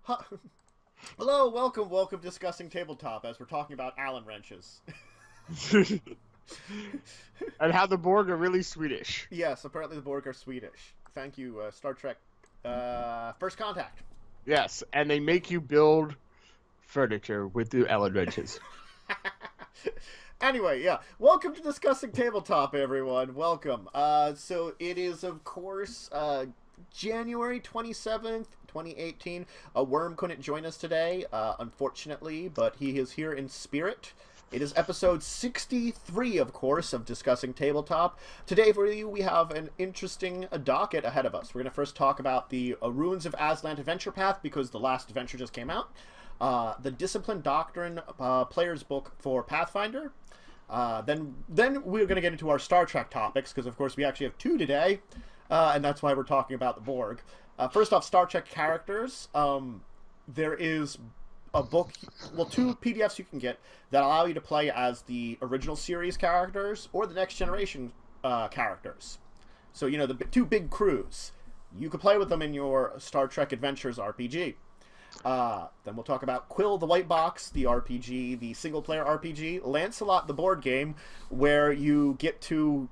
Huh. Hello, welcome Discussing Tabletop, as we're talking about Allen wrenches. And how the Borg are really Swedish. Yes, apparently the Borg are Swedish. Thank you, Star Trek First Contact. Yes, and they make you build furniture with the Allen wrenches. Anyway, yeah. Welcome to Discussing Tabletop, everyone. Welcome. So it is, of course, January 27th, 2018. Worm couldn't join us today, unfortunately, but he is here in spirit. It is episode 63, of course, of Discussing Tabletop. Today for you, we have an interesting docket ahead of us. We're going to first talk about the Ruins of Azlant Adventure Path, because the last adventure just came out. The Discipline Doctrine Player's Book for Pathfinder. Then we're going to get into our Star Trek topics, because, of course, we actually have two today, and that's why we're talking about the Borg. First off, Star Trek characters. There is a book, well, two PDFs you can get that allow you to play as the original series characters or the Next Generation characters. So, you know, the two big crews. You could play with them in your Star Trek Adventures RPG. Then we'll talk about Quill, the White Box, the RPG, the single-player RPG, Lancelot, the board game, where you get to,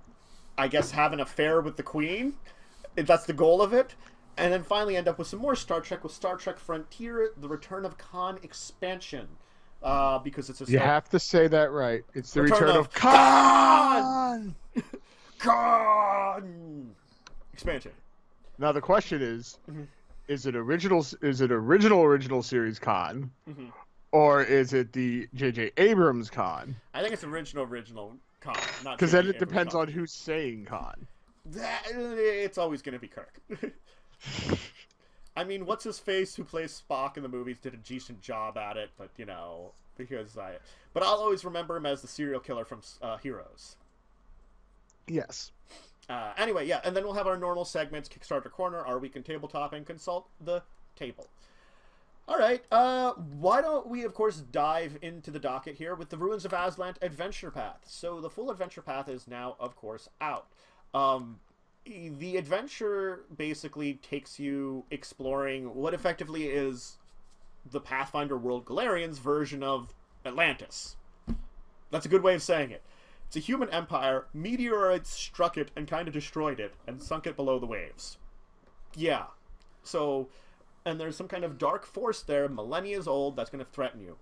I guess, have an affair with the Queen. If that's the goal of it. And then finally end up with some more Star Trek with Star Trek Frontier, the Return of Khan expansion. Because it's a... You have to say that right. It's the Return of Khan! Khan! Expansion. Now the question is, is it original series Khan, or is it the J.J. Abrams Khan? I think it's original Khan. Because then it depends on who's saying Khan. It's always going to be Kirk. I mean, what's his face who plays Spock in the movies did a decent job at it, but you know, but I'll always remember him as the serial killer from Heroes. Yes. Anyway, yeah, and then we'll have our normal segments: Kickstarter Korner, our week in tabletop, and consult the table. All right, why don't we, of course, dive into the docket here with the Ruins of Azlant Adventure Path. So the full Adventure Path is now, of course, out. The adventure basically takes you exploring what effectively is the Pathfinder World Galarian's version of Atlantis. That's a good way of saying it. It's a human empire. Meteorites struck it and kind of destroyed it and sunk it below the waves. Yeah. So, and there's some kind of dark force there, millennia old, that's going to threaten you.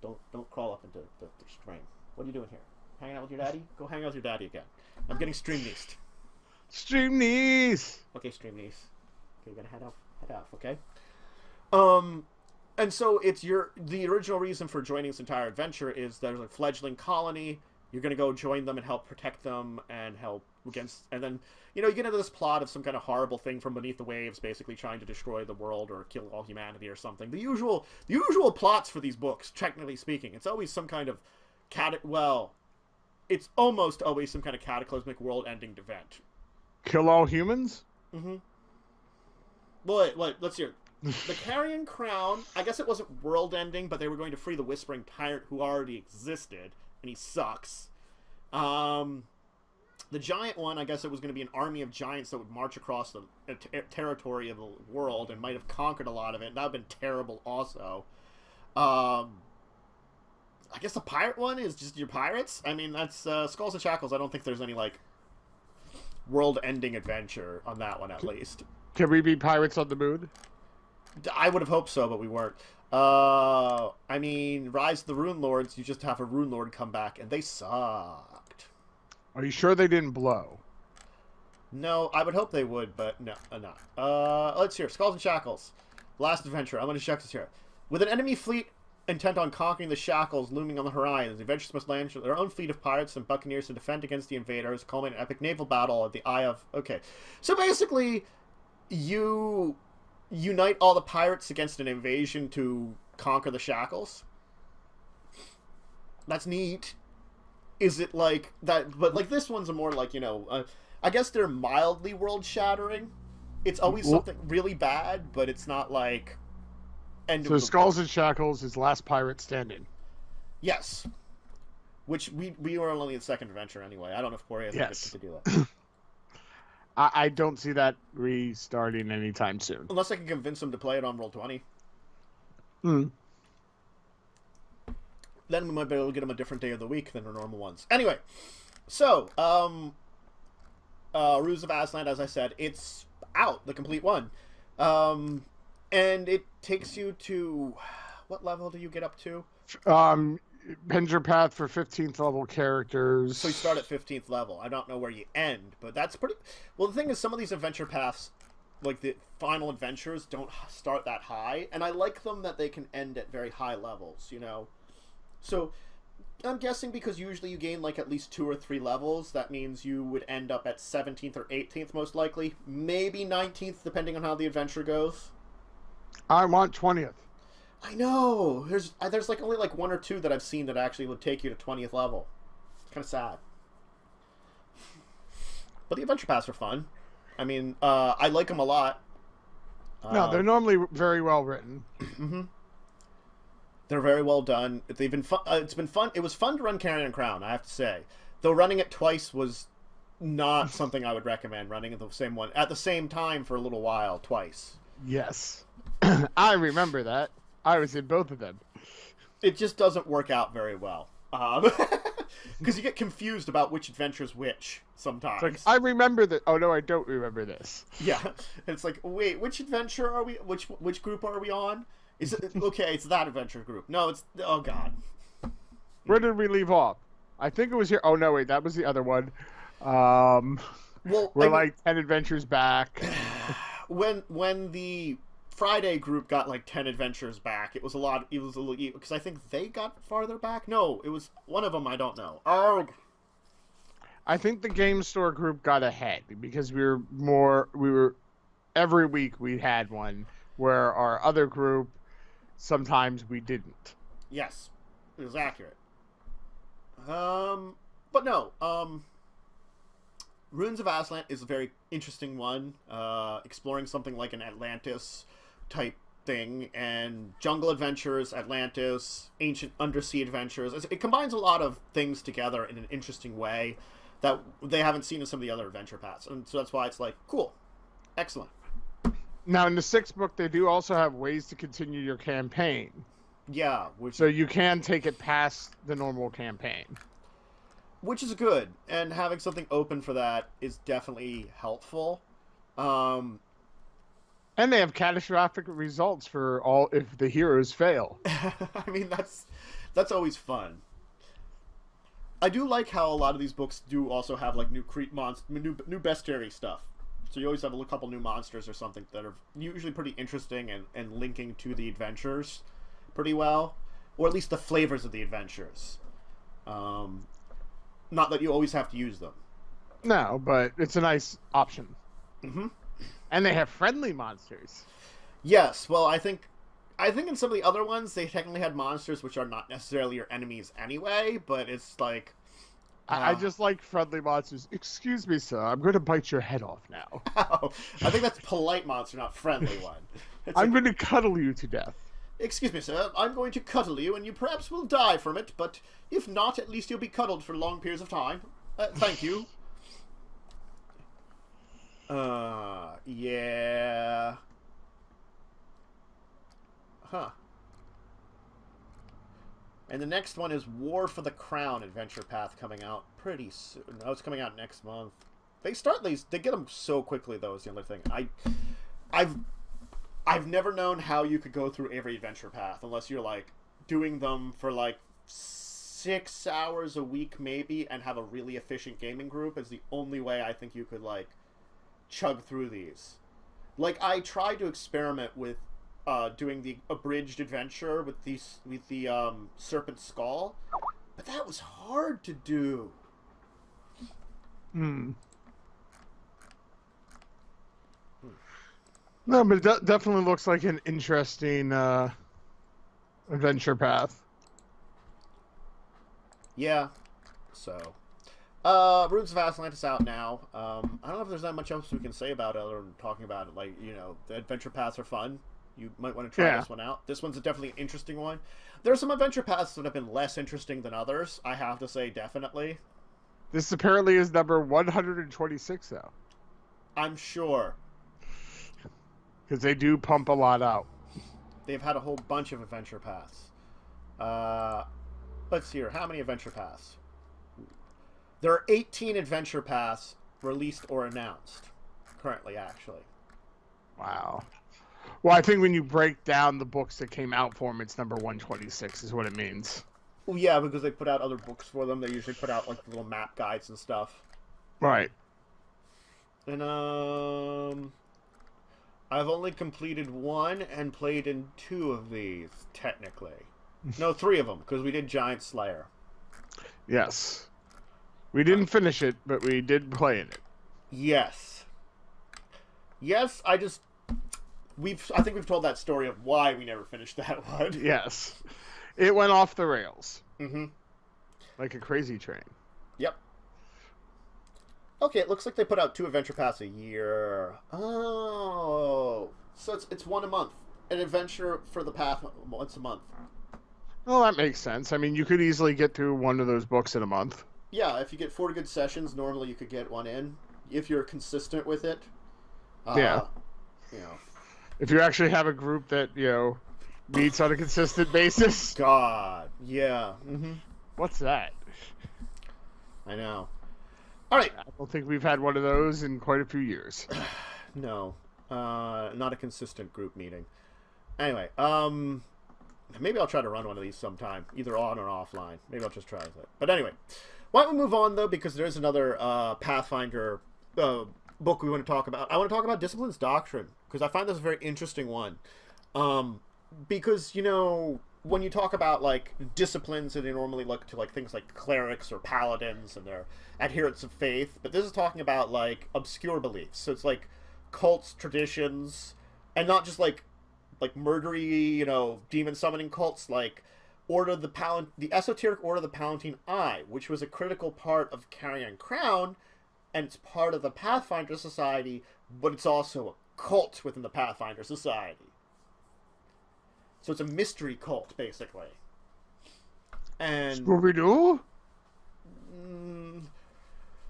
Don't crawl up into the stream. What are you doing here? Hanging out with your daddy? Go hang out with your daddy again. I'm getting stream-neased. Stream knees. Okay, stream knees. Okay, you're gonna head off, okay? And so it's the original reason for joining this entire adventure is there's a fledgling colony. You're gonna go join them and help protect them and help against, and then, you know, you get into this plot of some kind of horrible thing from beneath the waves, basically trying to destroy the world or kill all humanity or something. The usual plots for these books, technically speaking. It's always some kind of it's almost always some kind of cataclysmic world-ending event. Kill all humans? Mm-hmm. Well, wait, let's hear. The Carrion Crown, I guess it wasn't world-ending, but they were going to free the Whispering Tyrant, who already existed, and he sucks. The Giant one, I guess it was going to be an army of giants that would march across the territory of the world and might have conquered a lot of it. That would have been terrible also. I guess the pirate one is just your pirates? I mean, that's Skulls and Shackles. I don't think there's any, like, world-ending adventure on that one, at least. Can we be pirates on the moon? I would have hoped so, but we weren't. I mean, Rise of the Rune Lords, you just have a Rune Lord come back, and they sucked. Are you sure they didn't blow? No, I would hope they would, but no, not. Let's hear. Skulls and Shackles. Last adventure. I'm going to check this here. With an enemy fleet intent on conquering the shackles looming on the horizon, the adventurers must land their own fleet of pirates and buccaneers to defend against the invaders, culminating an epic naval battle at the Eye of... Okay. So basically, you unite all the pirates against an invasion to conquer the shackles. That's neat. Is it like that? But like this one's a more like, you know, I guess they're mildly world-shattering. It's always something really bad, but it's not like... So Skulls and Shackles is Last Pirate Standing. Yes. Which we were only in the second adventure anyway. I don't know if Corey has to do that. I don't see that restarting anytime soon. Unless I can convince him to play it on Roll20. Hmm. Then we might be able to get them a different day of the week than our normal ones. Anyway, so, Ruse of Azlant, as I said, it's out, the complete one. And it takes you to... What level do you get up to? Adventure path for 15th level characters. So you start at 15th level. I don't know where you end, but that's pretty... Well, the thing is, some of these adventure paths, like the final adventures, don't start that high, and I like them that they can end at very high levels, you know? So, I'm guessing because usually you gain, like, at least 2 or 3 levels, that means you would end up at 17th or 18th, most likely. Maybe 19th, depending on how the adventure goes. I want 20th. I know! There's like, only, like, 1 or 2 that I've seen that actually would take you to 20th level. It's kind of sad. But the adventure paths are fun. I mean, I like them a lot. No, they're normally very well written. Mm-hmm. They're very well done. They've been fun. It's been fun. It was fun to run Carrion Crown, I have to say. Though running it twice was not something I would recommend. Running the same one at the same time for a little while, twice. Yes. I remember that. I was in both of them. It just doesn't work out very well. Because you get confused about which adventure's which sometimes. It's like, I remember that. Oh, no, I don't remember this. Yeah. It's like, wait, which adventure are we... Which group are we on? Is it... Okay, it's that adventure group. No, it's... Oh, God. Where did we leave off? I think it was here. Oh, no, wait, that was the other one. Well, we're like 10 adventures back. When the Friday group got like 10 adventures back, it was a lot. It was a little, because I think they got farther back. No, it was one of them. I don't know. Oh, I think the game store group got ahead because we were every week we had one, where our other group sometimes we didn't. Yes, it was accurate. But no. Ruins of Azlant is a very interesting one, exploring something like an Atlantis type thing, and jungle adventures, Atlantis, ancient undersea adventures. It combines a lot of things together in an interesting way that they haven't seen in some of the other adventure paths, and so that's why it's like, cool, excellent. Now, in the 6th book, they do also have ways to continue your campaign. Yeah. So you can take it past the normal campaign. Which is good, and having something open for that is definitely helpful. And they have catastrophic results for all if the heroes fail. I mean, that's always fun. I do like how a lot of these books do also have like new bestiary stuff. So you always have a couple new monsters or something that are usually pretty interesting and linking to the adventures pretty well, or at least the flavors of the adventures. Not that you always have to use them. No, but it's a nice option. Mm-hmm. And they have friendly monsters. Yes, well, I think in some of the other ones, they technically had monsters which are not necessarily your enemies anyway, but it's like... I just like friendly monsters. Excuse me, sir, I'm going to bite your head off now. Oh, I think that's polite monster, not friendly one. I'm going to cuddle you to death. Excuse me, sir, I'm going to cuddle you, and you perhaps will die from it, but if not, at least you'll be cuddled for long periods of time. Thank you. Yeah. Huh. And the next one is War for the Crown Adventure Path, coming out pretty soon. No, it's coming out next month. They get them so quickly, though, is the other thing. I've never known how you could go through every adventure path unless you're like doing them for like 6 hours a week maybe and have a really efficient gaming group is the only way I think you could like chug through these. Like I tried to experiment with doing the abridged adventure with the Serpent Skull, but that was hard to do. No, but it definitely looks like an interesting adventure path. Yeah. So, Ruins of Azlant is out now. I don't know if there's that much else we can say about it other than talking about it. Like, you know, the adventure paths are fun. You might want to try this one out. This one's definitely an interesting one. There are some adventure paths that have been less interesting than others, I have to say, definitely. This apparently is number 126, though. I'm sure. Because they do pump a lot out. They've had a whole bunch of adventure paths. Let's see here. How many adventure paths? There are 18 adventure paths released or announced currently, actually. Wow. Well, I think when you break down the books that came out for them, it's number 126 is what it means. Well, yeah, because they put out other books for them. They usually put out like little map guides and stuff. Right. And I've only completed one and played in 2 of these, technically. No, 3 of them, because we did Giant Slayer. Yes. We didn't finish it, but we did play in it. Yes. Yes, I think we've told that story of why we never finished that one. Yes. It went off the rails. Mm-hmm. Like a crazy train. Yep. Okay, it looks like they put out 2 adventure paths a year. Oh. So it's one a month. An adventure for the path once a month. Well, that makes sense. I mean, you could easily get through one of those books in a month. Yeah, if you get 4 good sessions, normally you could get one in. If you're consistent with it. Yeah. You know. If you actually have a group that, meets on a consistent basis. God, yeah. Mm-hmm. What's that? I know. All right. I don't think we've had one of those in quite a few years. No. Not a consistent group meeting. Anyway, maybe I'll try to run one of these sometime, either on or offline. Maybe I'll just try it. But anyway, why don't we move on, though, because there's another Pathfinder book we want to talk about. I want to talk about Discipline's Doctrine, because I find this a very interesting one. Because, when you talk about, like, disciplines, and they normally look to, like, things like clerics or paladins and their adherents of faith, but this is talking about, like, obscure beliefs. So it's, like, cults, traditions, and not just, like murdery, demon summoning cults, like the esoteric Order of the Palatine Eye, which was a critical part of Carrion Crown, and it's part of the Pathfinder Society, but it's also a cult within the Pathfinder Society. So it's a mystery cult, basically. And Scooby-Doo?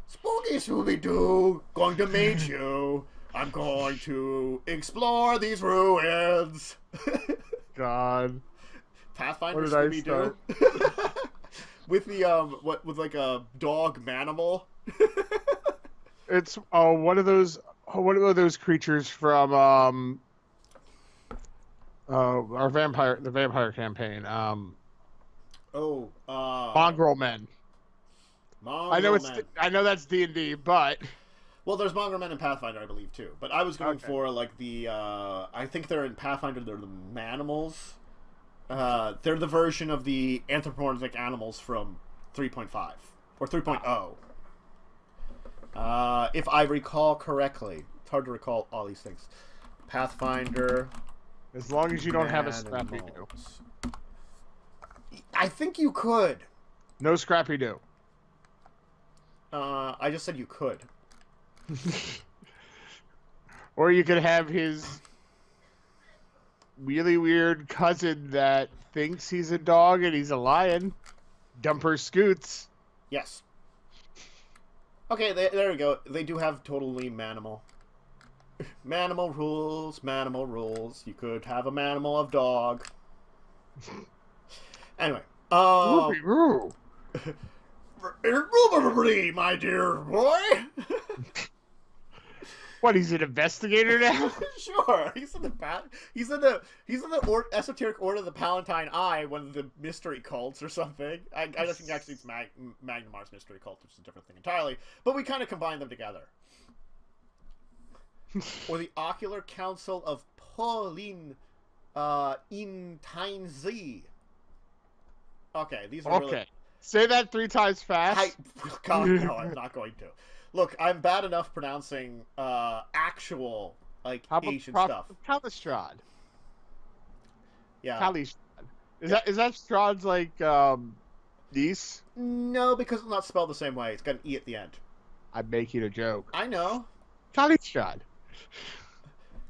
Spooky Scooby-Doo, going to meet you. I'm going to explore these ruins. God. Pathfinder Scooby-Doo. With the with like a dog manimal. It's one of those creatures from the vampire campaign. Mongrel Men. I know that's D&D, but well, there's Mongrel Men in Pathfinder, I believe, too. But I was going for like the I think they're in Pathfinder. They're the Manimals. They're the version of the anthropomorphic animals from 3.5 or 3.0. If I recall correctly. It's hard to recall all these things. Pathfinder. As long as you don't have a Scrappy-Doo. I think you could. No Scrappy-Doo. I just said you could. Or you could have his really weird cousin that thinks he's a dog and he's a lion. Dumper Scoots. Yes. Okay, there we go. They do have totally manimal. Manimal rules, manimal rules. You could have a manimal of dog. Anyway. Roo. My dear boy. What? He's an investigator now. Sure, he's in the esoteric Order of the Palatine Eye, one of the mystery cults or something. I don't think actually it's Magnemar's mystery cult, which is a different thing entirely. But we kind of combine them together. Or the Ocular Council of Pauline in Tynesy. Okay, these are really... Say that 3 times fast. God, no, I'm not going to. Look, I'm bad enough pronouncing actual Asian stuff. Kalistrad. Yeah. Kalistrad. Is that Strahd's niece? No, because it's not spelled the same way. It's got an E at the end. I'm making a joke. I know. Kalistrad.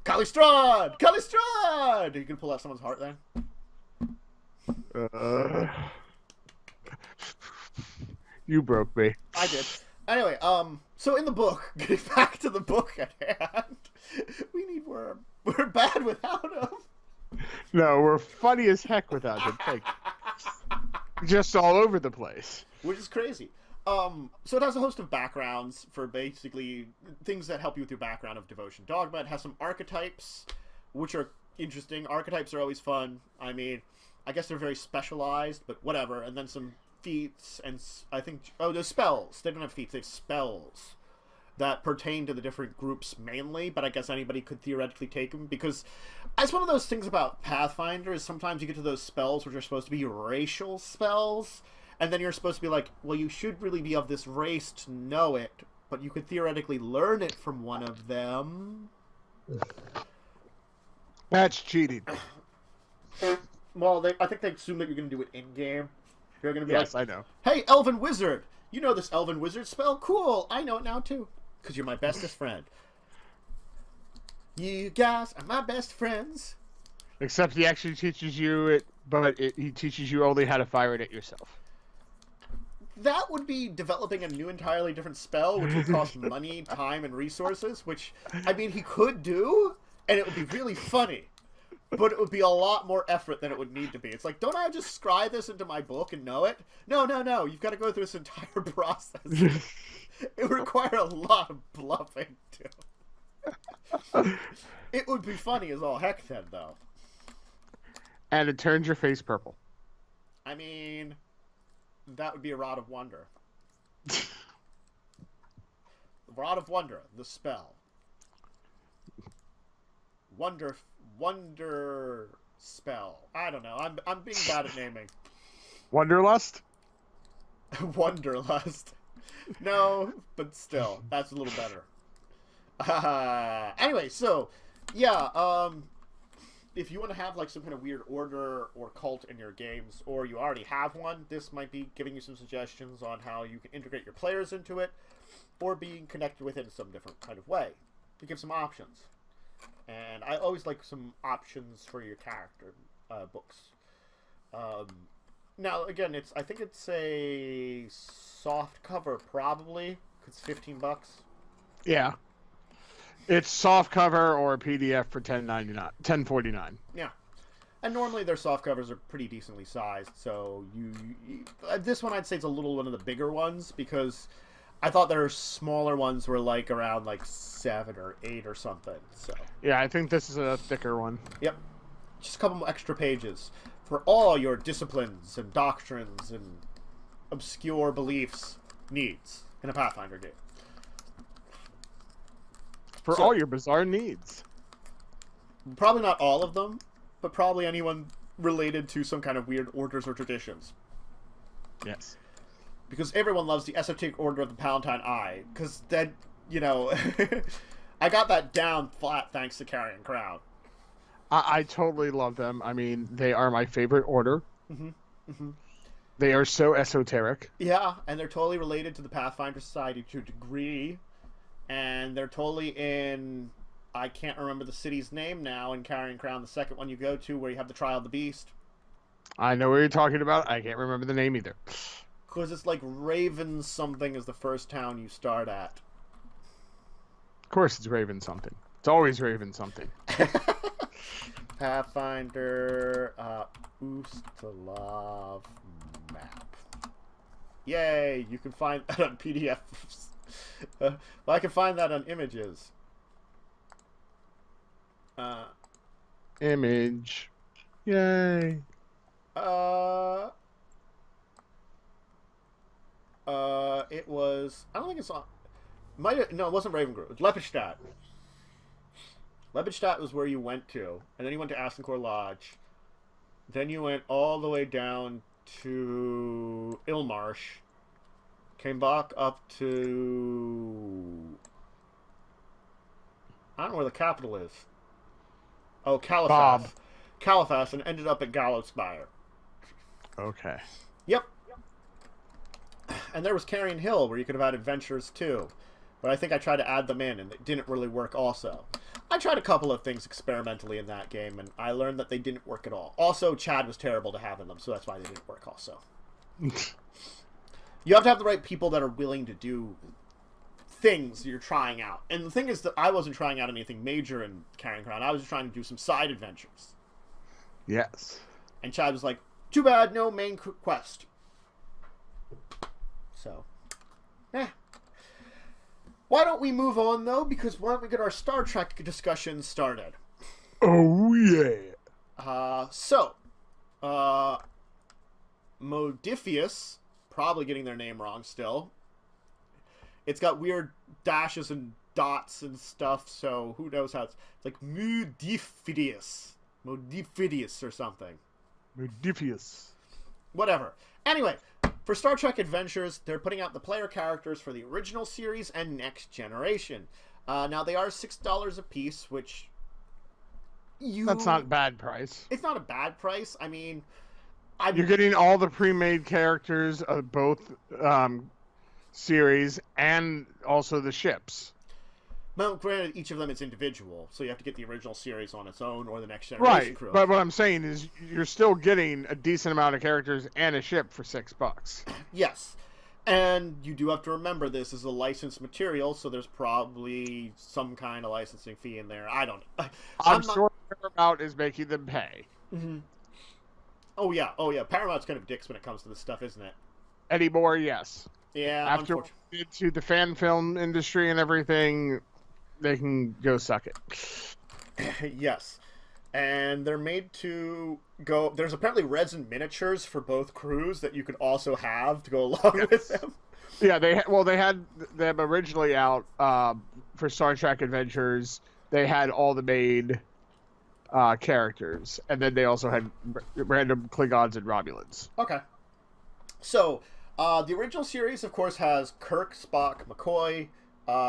Kalistrad! Kalistrad! You can pull out someone's heart then? You broke me. I did. Anyway, so in the book, getting back to the book at hand, we need Worm. We're bad without him. No, we're funny as heck without him. Like, just all over the place. Which is crazy. So it has a host of backgrounds for basically things that help you with your background of Devotion Dogma. It has some archetypes, which are interesting. Archetypes are always fun. I mean, I guess they're very specialized, but whatever. And then some feats, and I think... Oh, there's spells. They don't have feats, they have spells that pertain to the different groups mainly, but I guess anybody could theoretically take them, because it's one of those things about Pathfinder is sometimes you get to those spells which are supposed to be racial spells, and then you're supposed to be like, well, you should really be of this race to know it, but you could theoretically learn it from one of them. That's cheating. Well, I think they assume that you're going to do it in-game. You're going to be yes, like, I know. Hey, Elven Wizard! You know this Elven Wizard spell? Cool! I know it now, too. Because you're my bestest friend. You guys are my best friends. Except he actually teaches you it, but he teaches you only how to fire it at yourself. That would be developing a new, entirely different spell, which would cost money, time, and resources, which, I mean, he could do, and it would be really funny. But it would be a lot more effort than it would need to be. It's like, don't I just scry this into my book and know it? No. You've got to go through this entire process. It would require a lot of bluffing, too. It would be funny as all heck then, though. And it turns your face purple. I mean, that would be a Rod of Wonder. Rod of Wonder, the spell. Wonder spell. I don't know. I'm being bad at naming. Wanderlust? Wanderlust. No, but still, that's a little better. Anyway, so yeah, if you want to have like some kind of weird order or cult in your games, or you already have one, this might be giving you some suggestions on how you can integrate your players into it, or being connected with it in some different kind of way. To give some options. And I always like some options for your character books. Now, again, I think it's a soft cover, probably. It's $15. Yeah. It's soft cover or a PDF for $10.49. Yeah. And normally their soft covers are pretty decently sized, so this one I'd say it's a little one of the bigger ones, because I thought their smaller ones were like around like 7 or 8 or something. So yeah, I think this is a thicker one. Yep, just a couple more extra pages for all your disciplines and doctrines and obscure beliefs needs in a Pathfinder game. For all your bizarre needs. Probably not all of them, but probably anyone related to some kind of weird orders or traditions. Yes. Because everyone loves the Esoteric Order of the Palatine Eye. Because then, you know, I got that down flat thanks to Carrion Crown. I totally love them. I mean, they are my favorite order. Mm-hmm. Mm-hmm. They are so esoteric. Yeah, and they're totally related to the Pathfinder Society to a degree. And they're totally in... I can't remember the city's name now in Carrion Crown, the second one you go to where you have the Trial of the Beast. I know what you're talking about. I can't remember the name either. Because it's like Raven something is the first town you start at. Of course it's Raven something. It's always Raven something. Pathfinder Ustalav map. Yay! You can find that on PDFs. Well, I can find that on images. Image. Yay. It was... I don't think it's on... No, it wasn't Ravengrove. It was Lepidstadt. Lepidstadt was where you went to. And then you went to Astenkor Lodge. Then you went all the way down to Ilmarsh. Came back up to... I don't know where the capital is. Oh, Caliphas. Bob. Caliphas, and ended up at Gallowspire. Okay. Yep. And there was Carrion Hill, where you could have had adventures too. But I think I tried to add them in, and it didn't really work also. I tried a couple of things experimentally in that game, and I learned that they didn't work at all. Also, Chad was terrible to have in them, so that's why they didn't work also. You have to have the right people that are willing to do things you're trying out. And the thing is that I wasn't trying out anything major in Carrion Crown. I was just trying to do some side adventures. Yes. And Chad was like, too bad, no main quest. So, Why don't we move on, though? Because why don't we get our Star Trek discussion started? Oh, yeah. Modifius, probably getting their name wrong still. It's got weird dashes and dots and stuff, so who knows how it's like Modifius or something. Modifius. Whatever. Anyway, for Star Trek Adventures, they're putting out the player characters for the original series and Next Generation. Now, they are $6 a piece, which... That's not a bad price. It's not a bad price. I mean... You're getting all the pre-made characters of both series and also the ships. Well, granted, each of them is individual, so you have to get the original series on its own or the Next Generation crew. Right, but what I'm saying is you're still getting a decent amount of characters and a ship for $6. Yes, and you do have to remember this is a licensed material, so there's probably some kind of licensing fee in there. I don't know. I'm sure Paramount is making them pay. Mm-hmm. Oh yeah. Paramount's kind of dicks when it comes to this stuff, isn't it? Anymore, yes. Yeah, after into the fan film industry and everything, they can go suck it. Yes. And they're made to go... There's apparently resin miniatures for both crews that you could also have to go along with them. Yeah, they had them originally out for Star Trek Adventures. They had all the made characters, and then they also had random Klingons and Romulans. Okay. So, the original series, of course, has Kirk, Spock, McCoy,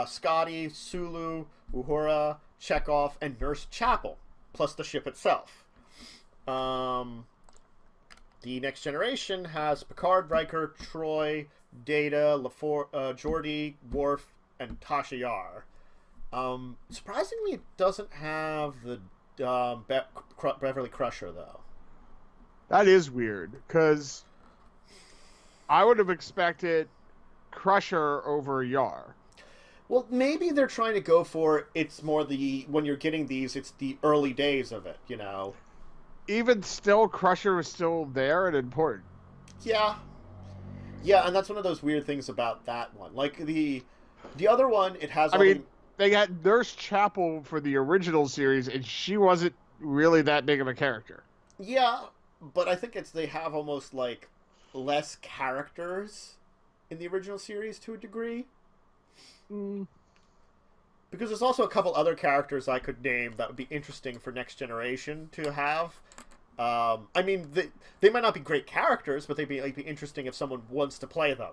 Scotty, Sulu, Uhura, Chekhov, and Nurse Chapel, plus the ship itself. The Next Generation has Picard, Riker, Troy, Data, Geordi, Worf, and Tasha Yar. Surprisingly, it doesn't have the Beverly Crusher, though. That is weird, because I would have expected Crusher over Yar. Well, maybe they're trying to go for it's more when you're getting these, it's the early days of it, you know. Even still, Crusher was still there and important. Yeah, and that's one of those weird things about that one. Like the other one, it has. They got Nurse Chapel for the original series, and she wasn't really that big of a character. Yeah, but I think they have almost like less characters in the original series to a degree. Because there's also a couple other characters I could name that would be interesting for Next Generation to have. I mean, they might not be great characters, but they'd be interesting if someone wants to play them.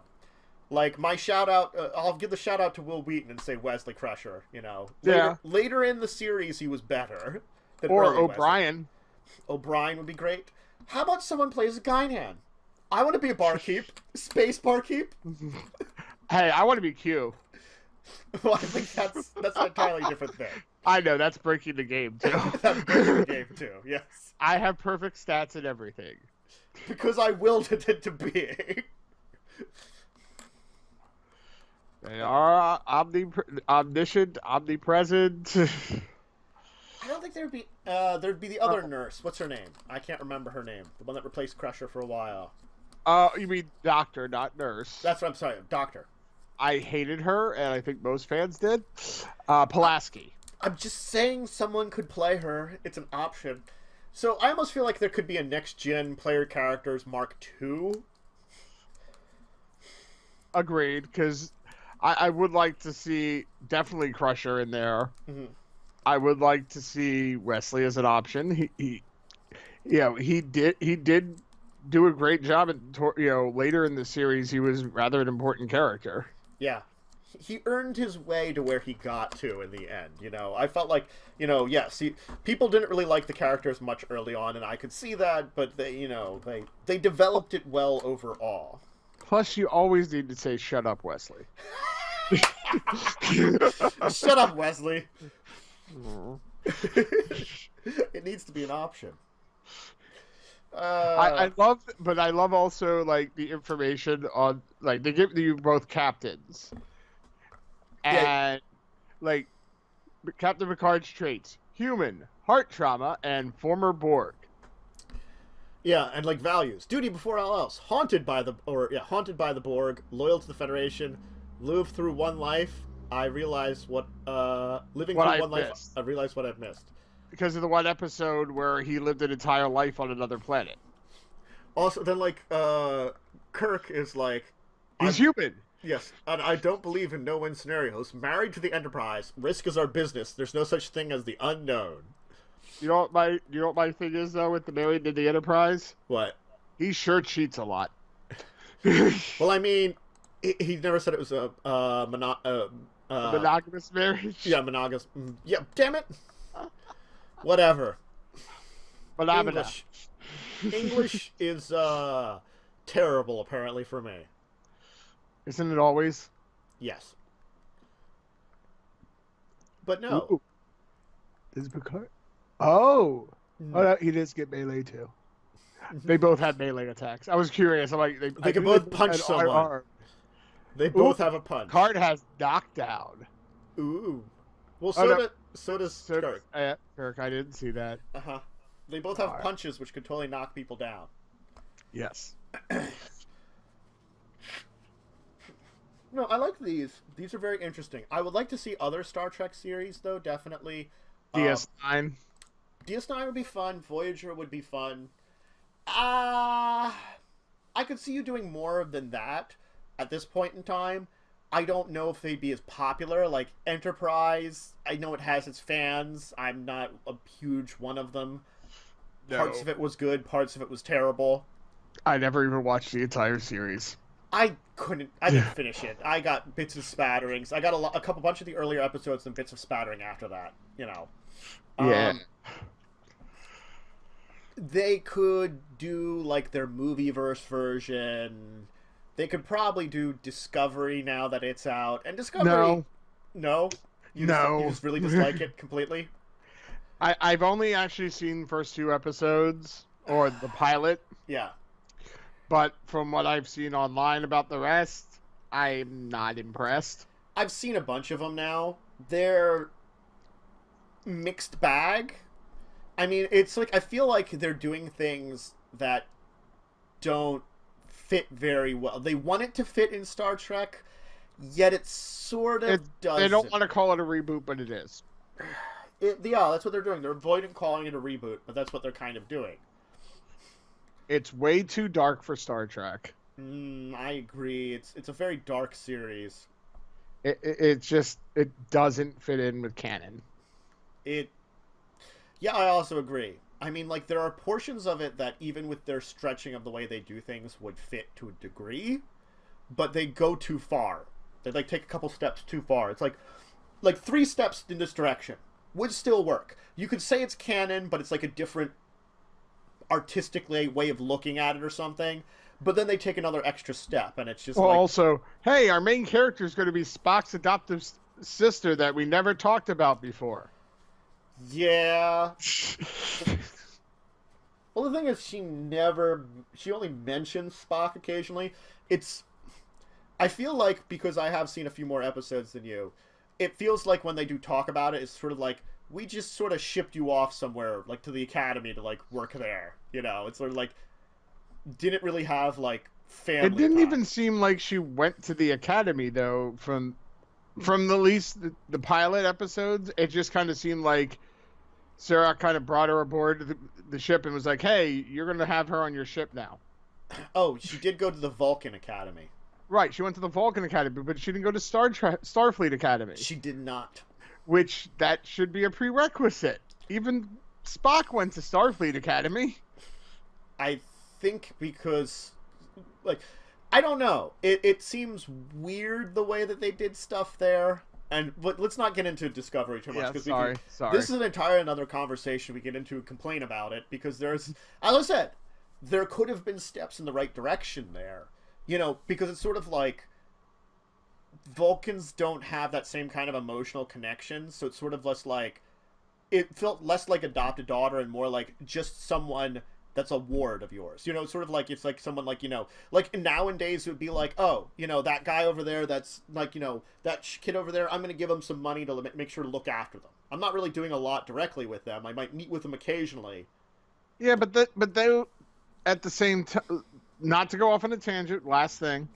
Like, my shout-out, I'll give the shout-out to Will Wheaton and say Wesley Crusher, you know. Later in the series, he was better than or early O'Brien. Wesley. O'Brien would be great. How about someone plays a Guinan? I want to be a barkeep. Space barkeep. Hey, I want to be Q. Well, I think that's an entirely different thing. I know, that's breaking the game, too. That's breaking the game, too, yes. I have perfect stats and everything. Because I willed it to be. They are omniscient, omnipresent. I don't think there'd be the other nurse. What's her name? I can't remember her name. The one that replaced Crusher for a while. You mean Doctor, not Nurse. That's what I'm saying. Doctor. I hated her, and I think most fans did. Pulaski. I'm just saying someone could play her. It's an option. So I almost feel like there could be a next-gen player characters Mark II. Agreed, because I would like to see definitely Crusher in there. Mm-hmm. I would like to see Wesley as an option. He did do a great job. Later in the series, he was rather an important character. Yeah, he earned his way to where he got to in the end. You know, I felt like yes, people didn't really like the characters much early on, and I could see that. But they developed it well overall. Plus, you always need to say, "Shut up, Wesley." Shut up, Wesley. It needs to be an option. I love also like the information on like they give you both captains, and like Captain Picard's traits: human, heart trauma, and former Borg. Yeah, and like values, duty before all else, haunted by the Borg, loyal to the Federation, live through one life. I realize what living What through I one life. missed. I realize what I've missed. Because of the one episode where he lived an entire life on another planet. Also, then like Kirk is like, He's human. yes, and I don't believe in no-win scenarios. Married to the Enterprise, risk is our business. There's no such thing as the unknown. You know what my thing is though with the married to the Enterprise? What? He sure cheats a lot. Well, I mean, he never said it was a monogamous marriage. Yeah, monogamous. Yeah, damn it. Whatever. English is terrible apparently for me. Isn't it always? Yes. But no. Ooh. Is Picard? Oh. Oh, no, he does get melee too. They both had melee attacks. I was curious. I'm like, they can both punch someone. They both have a punch. Picard has knockdown. Ooh. Well, so does Kirk. Kirk, I didn't see that. Uh-huh. They both have punches which could totally knock people down. Yes. No, I like these. These are very interesting. I would like to see other Star Trek series, though, definitely. DS9. DS9 would be fun. Voyager would be fun. I could see you doing more than that at this point in time. I don't know if they'd be as popular. Like, Enterprise, I know it has its fans. I'm not a huge one of them. No. Parts of it was good. Parts of it was terrible. I never even watched the entire series. I didn't finish it. I got bits of spatterings. I got a bunch of the earlier episodes and bits of spattering after that, you know. Yeah. They could do, like, their movie-verse version. They could probably do Discovery now that it's out. And Discovery... No? You just really dislike it completely? I've only actually seen the first 2 episodes, or the pilot. Yeah. But from what I've seen online about the rest, I'm not impressed. I've seen a bunch of them now. They're mixed bag. I mean, it's like, I feel like they're doing things that don't fit very well. They want it to fit in Star Trek, yet it sort of doesn't. They don't want to call it a reboot, but it is. Yeah, that's what they're doing. They're avoiding calling it a reboot, but that's what they're kind of doing. It's way too dark for Star Trek. I agree. It's a very dark series. It doesn't fit in with canon. Yeah, I also agree. I mean, like, there are portions of it that even with their stretching of the way they do things would fit to a degree, but they go too far. They, like, take a couple steps too far. It's like 3 steps in this direction would still work. You could say it's canon, but it's like a different artistic way of looking at it or something, but then they take another extra step and it's just also, hey, our main character is going to be Spock's adoptive sister that we never talked about before. Yeah. Well, the thing is, she only mentions Spock occasionally. I feel like, because I have seen a few more episodes than you, it feels like when they do talk about it, it's sort of like, we just sort of shipped you off somewhere, like, to the academy to, like, work there. You know, it's sort of like, didn't really have, like, family It didn't time. even seem like she went to the academy, though, from the least, the pilot episodes. It just kind of seemed like Sarah kind of brought her aboard the ship and was like, hey, you're going to have her on your ship now. Oh, she did go to the Vulcan Academy. Right, she went to the Vulcan Academy, but she didn't go to Starfleet Academy. She did not. Which, that should be a prerequisite. Even Spock went to Starfleet Academy. I think because, like, I don't know. It seems weird the way that they did stuff there. But let's not get into Discovery too much. Yeah, sorry. This is an entire another conversation we get into and complain about it. Because there's, as I said, there could have been steps in the right direction there. You know, because it's sort of like, Vulcans don't have that same kind of emotional connection, so it's sort of less like, it felt less like adopted daughter and more like just someone that's a ward of yours. You know, it's sort of like, it's like someone like, you know, like nowadays it would be like, oh, you know, that guy over there, that's like, you know, that kid over there, I'm going to give him some money to make sure to look after them. I'm not really doing a lot directly with them. I might meet with them occasionally. Yeah, but at the same time, not to go off on a tangent, last thing,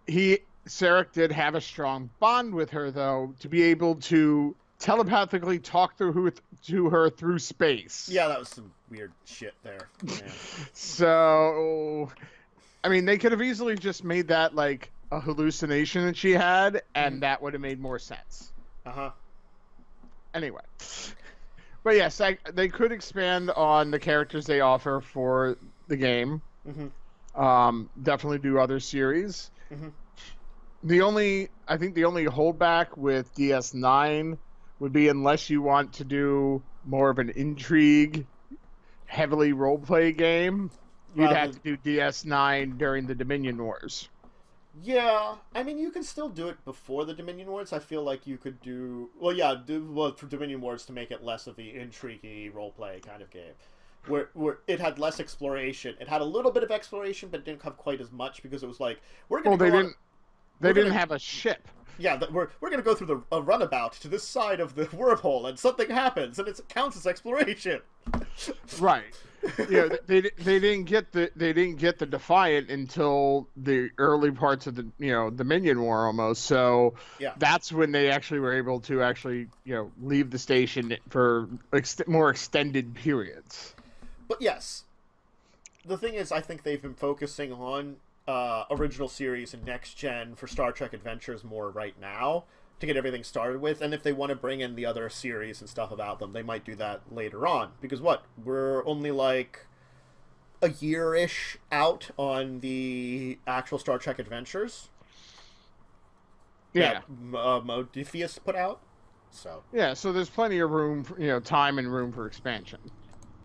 Sarek did have a strong bond with her, though, to be able to telepathically talk to her through space. Yeah, that was some weird shit there. Yeah. So, I mean, they could have easily just made that like a hallucination that she had, and that would have made more sense. Anyway, but yes, they could expand on the characters they offer for the game. Definitely do other series. I think the only holdback with DS9 would be unless you want to do more of an intrigue, heavily roleplay game, you'd have to do DS9 during the Dominion Wars. Yeah, I mean, you can still do it before the Dominion Wars. I feel like you could do for Dominion Wars to make it less of the intriguey roleplay kind of game, where it had less exploration. It had a little bit of exploration, but didn't have quite as much because it was like they didn't have a ship. Yeah, we're going to go through a runabout to this side of the wormhole, and something happens, and it counts as exploration. Right. Yeah, they didn't get the Defiant until the early parts of the Dominion War almost. So that's when they actually were able to leave the station for more extended periods. But yes, the thing is, I think they've been focusing on original series and next gen for Star Trek Adventures more right now to get everything started with, and if they want to bring in the other series and stuff about them, they might do that later on, because we're only like a year-ish out on the actual Star Trek Adventures that Modiphius put out, so so there's plenty of room for, time and room for expansion.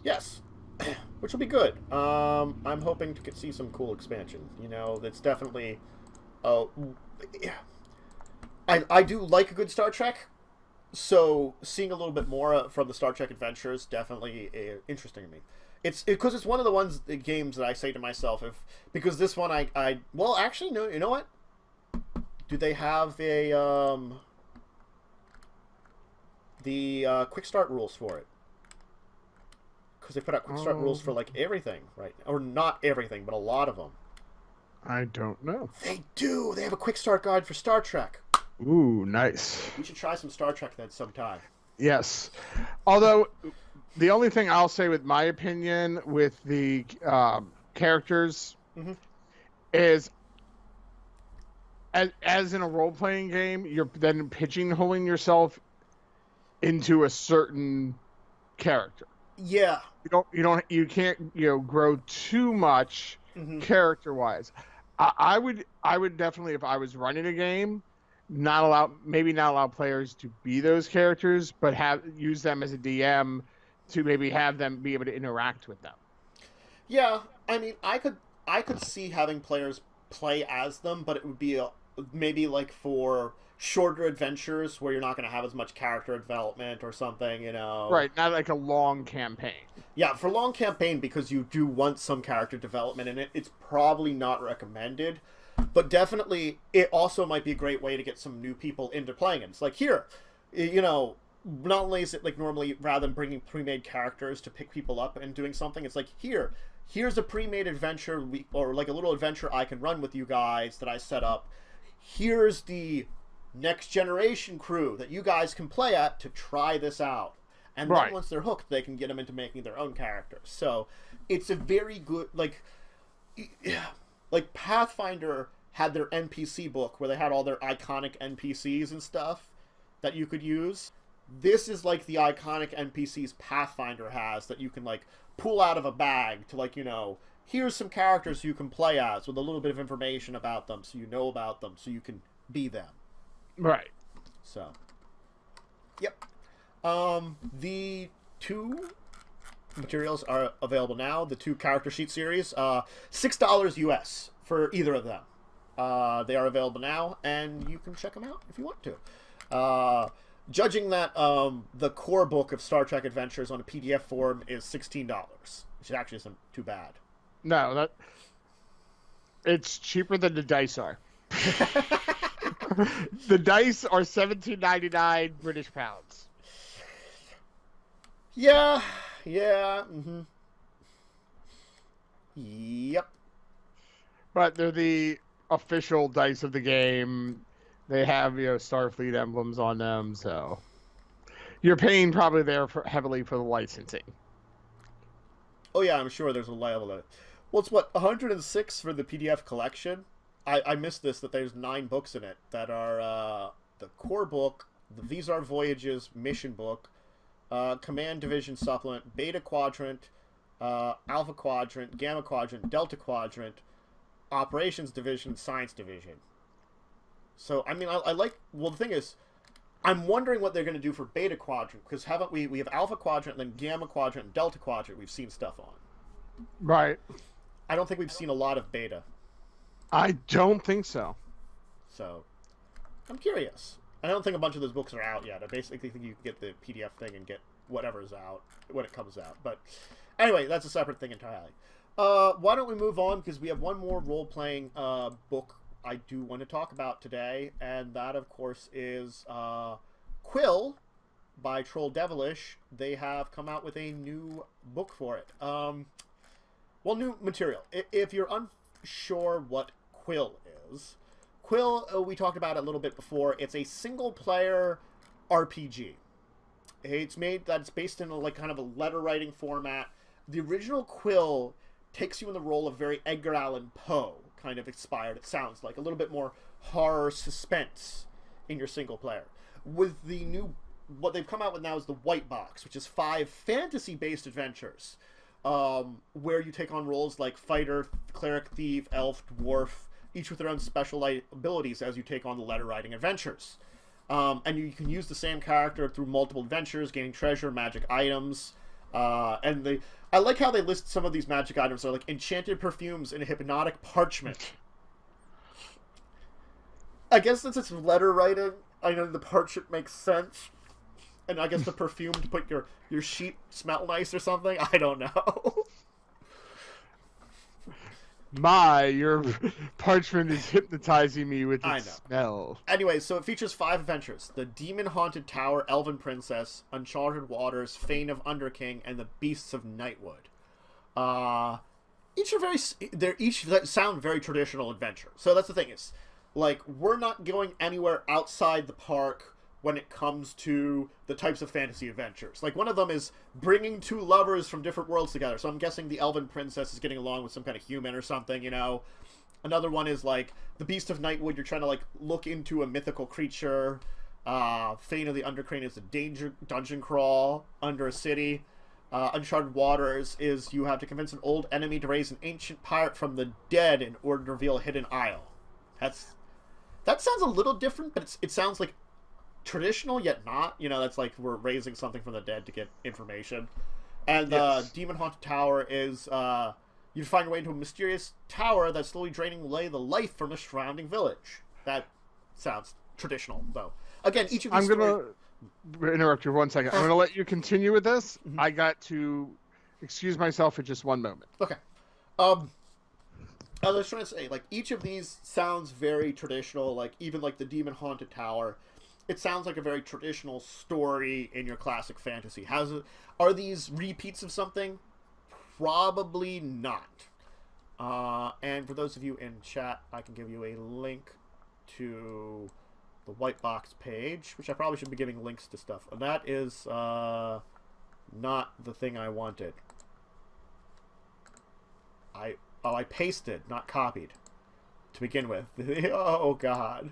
Yes. Which will be good. I'm hoping to see some cool expansion. That's definitely... I do like a good Star Trek, so seeing a little bit more from the Star Trek Adventures definitely interesting to me. Because it's one of the games that I say to myself, because this one well, actually, no, you know what? Do they have the quick start rules for it? Because they put out quick start rules for like everything right now. Or not everything, but a lot of them. I don't know. They do. They have a quick start guide for Star Trek. Ooh, nice. We should try some Star Trek then sometime. Yes. Although, the only thing I'll say with my opinion with the characters is, as in a role-playing game, you're then pigeonholing yourself into a certain character. Yeah. You can't grow too much character-wise. I would definitely, if I was running a game, not allow players to be those characters, but use them as a DM to maybe have them be able to interact with them. Yeah, I mean, I could see having players play as them, but it would be maybe like for shorter adventures where you're not going to have as much character development or something, Right, not like a long campaign. Yeah, for long campaign, because you do want some character development in it, it's probably not recommended. But definitely, it also might be a great way to get some new people into playing it. It's like, here, not only is it like normally, rather than bringing pre-made characters to pick people up and doing something, it's like, here's a pre-made adventure, or like a little adventure I can run with you guys that I set up. Here's the next generation crew that you guys can play at to try this out. And then once they're hooked, they can get them into making their own characters. So it's a very good, like Pathfinder had their NPC book where they had all their iconic NPCs and stuff that you could use. This is like the iconic NPCs Pathfinder has that you can like pull out of a bag to like, here's some characters you can play as with a little bit of information about them so you know about them so you can be them. Right. So, yep. The two materials are available now. The two character sheet series, $6 US for either of them. They are available now, and you can check them out if you want to. Judging that the core book of Star Trek Adventures on a PDF form is $16, which actually isn't too bad. No, it's cheaper than the dice are. The dice are $17.99 British pounds. Yeah. Mm-hmm. Yep. But they're the official dice of the game. They have, Starfleet emblems on them, so you're paying probably there heavily for the licensing. Oh yeah, I'm sure there's a level of it. Well, it's what 106 for the PDF collection. I missed this that there's 9 books in it that are the core book, the These Are Voyages mission book, Command Division supplement, Beta Quadrant, Alpha Quadrant, Gamma Quadrant, Delta Quadrant, Operations Division, Science Division. So I mean, I like. Well, the thing is, I'm wondering what they're going to do for Beta Quadrant, because haven't we have Alpha Quadrant, and then Gamma Quadrant, and Delta Quadrant we've seen stuff on. Right. I don't think we've seen a lot of Beta. I don't think so. So, I'm curious. I don't think a bunch of those books are out yet. I basically think you can get the PDF thing and get whatever's out when it comes out. But anyway, that's a separate thing entirely. Why don't we move on, because we have one more role-playing book I do want to talk about today, and that, of course, is Quill by Troll Devilish. They have come out with a new book for it. Well, new material. If you're unsure what Quill is, Quill, we talked about it a little bit before. It's a single-player RPG. It's based in a, kind of a letter-writing format. The original Quill takes you in the role of very Edgar Allan Poe kind of inspired. It sounds like a little bit more horror suspense in your single player. With the new, what they've come out with now is the White Box, which is 5 fantasy-based adventures, where you take on roles like fighter, cleric, thief, elf, dwarf, each with their own special abilities as you take on the letter-writing adventures. And you can use the same character through multiple adventures, gaining treasure, magic items, I like how they list some of these magic items. They're like enchanted perfumes in a hypnotic parchment. I guess since it's letter writing, I know the parchment makes sense. And I guess the perfume to put your sheet smell nice or something. I don't know. Your parchment is hypnotizing me with its smell. Anyway, so it features 5 adventures: the Demon-Haunted Tower, Elven Princess, Uncharted Waters, Fane of Underking, and the Beasts of Nightwood. Each sound very traditional adventure. So that's the thing is, we're not going anywhere outside the park when it comes to the types of fantasy adventures. One of them is bringing 2 lovers from different worlds together. So I'm guessing the Elven Princess is getting along with some kind of human or something, Another one is, the Beast of Nightwood. You're trying to, look into a mythical creature. Fane of the Undercrane is a dungeon crawl under a city. Uncharted Waters is you have to convince an old enemy to raise an ancient pirate from the dead in order to reveal a hidden isle. That sounds a little different, but it sounds like traditional yet not. That's we're raising something from the dead to get information. And Demon Haunted Tower is you find your way into a mysterious tower that's slowly draining away the life from a surrounding village. That sounds traditional, though. Again, each of these gonna interrupt you 1 second. I'm gonna let you continue with this. Mm-hmm. I got to excuse myself for just 1 moment. Okay. I was trying to say, each of these sounds very traditional. Even the Demon Haunted Tower, it sounds like a very traditional story in your classic fantasy. Are these repeats of something? Probably not. And for those of you in chat, I can give you a link to the White Box page, which I probably should be giving links to stuff. And that is not the thing I wanted. I pasted, not copied, to begin with. Oh, God.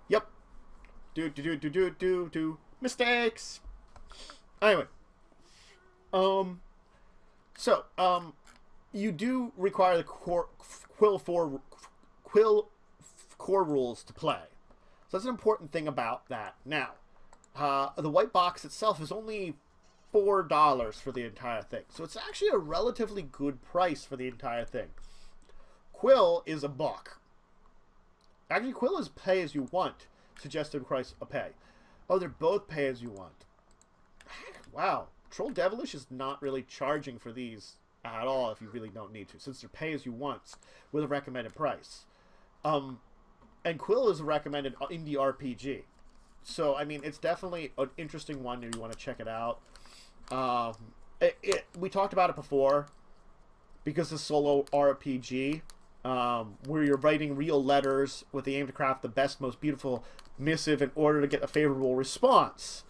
Yep. Do. Mistakes. Anyway. You do require the Quill core rules to play. So that's an important thing about that. Now, the White Box itself is only $4 for the entire thing. So it's actually a relatively good price for the entire thing. Quill is $1. Actually, Quill is pay as you want. Suggested price of pay. Oh, they're both pay as you want. Wow. Troll Devilish is not really charging for these at all if you really don't need to, since they're pay as you want with a recommended price. And Quill is a recommended indie RPG. So, I mean, it's definitely an interesting one if you want to check it out. We talked about it before because it's solo RPG, where you're writing real letters with the aim to craft the best, most beautiful missive in order to get a favorable response.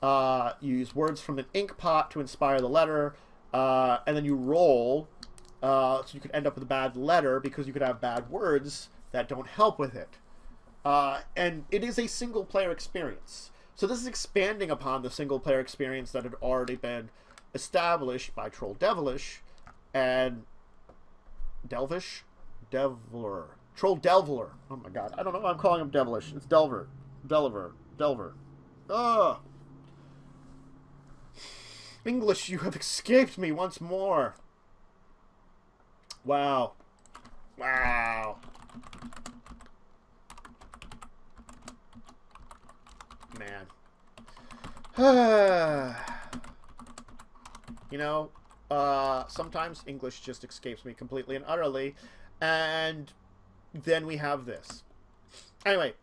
You use words from an ink pot to inspire the letter, and then you roll, so you could end up with a bad letter because you could have bad words that don't help with it. And it is a single-player experience. So this is expanding upon the single-player experience that had already been established by Troll Devilish and Delvish? Troll Delver. Oh my god. I don't know why I'm calling him Devilish. It's Delver. Delver. Ugh. English, you have escaped me once more. Wow. Man. You know, sometimes English just escapes me completely and utterly, and then we have this. Anyway,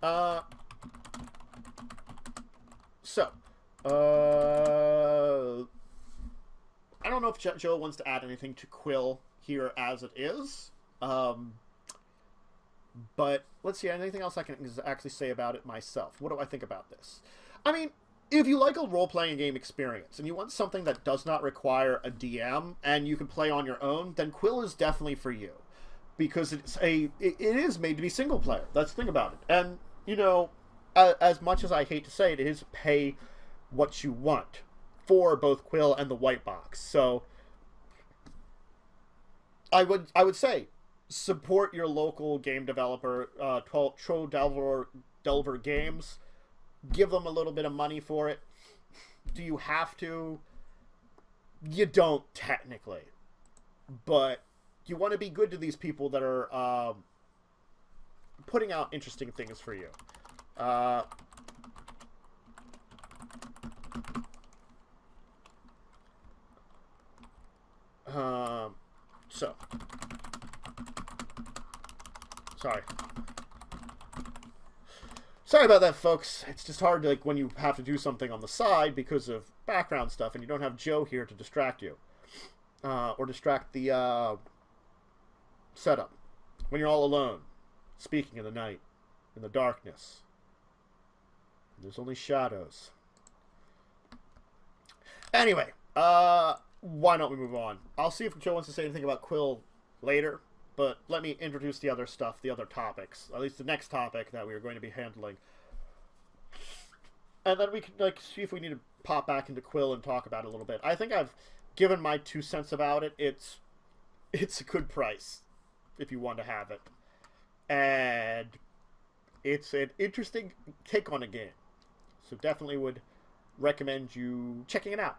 so, I don't know if Joe wants to add anything to Quill here as it is, but let's see, anything else I can actually say about it myself. What do I think about this? I mean, if you like a role-playing game experience and you want something that does not require a DM and you can play on your own, then Quill is definitely for you. Because it is made to be single-player. That's the thing about it. And, you know, as much as I hate to say it, it is pay what you want for both Quill and the White Box. So, I would say, support your local game developer, Troll Delver Games. Give them a little bit of money for it. Do you have to? You don't, technically. But you want to be good to these people that are putting out interesting things for you. Sorry about that, folks. It's just hard to, like, when you have to do something on the side because of background stuff and you don't have Joe here to distract you. Or distract the setup. When you're all alone, speaking in the night, in the darkness. There's only shadows. Anyway, why don't we move on? I'll see if Joe wants to say anything about Quill later, but let me introduce the other stuff, the other topics. At least the next topic that we are going to be handling. And then we can, like, see if we need to pop back into Quill and talk about it a little bit. I think I've given my 2 cents about it. It's a good price if you want to have it. And it's an interesting take on a game. So definitely would recommend you checking it out.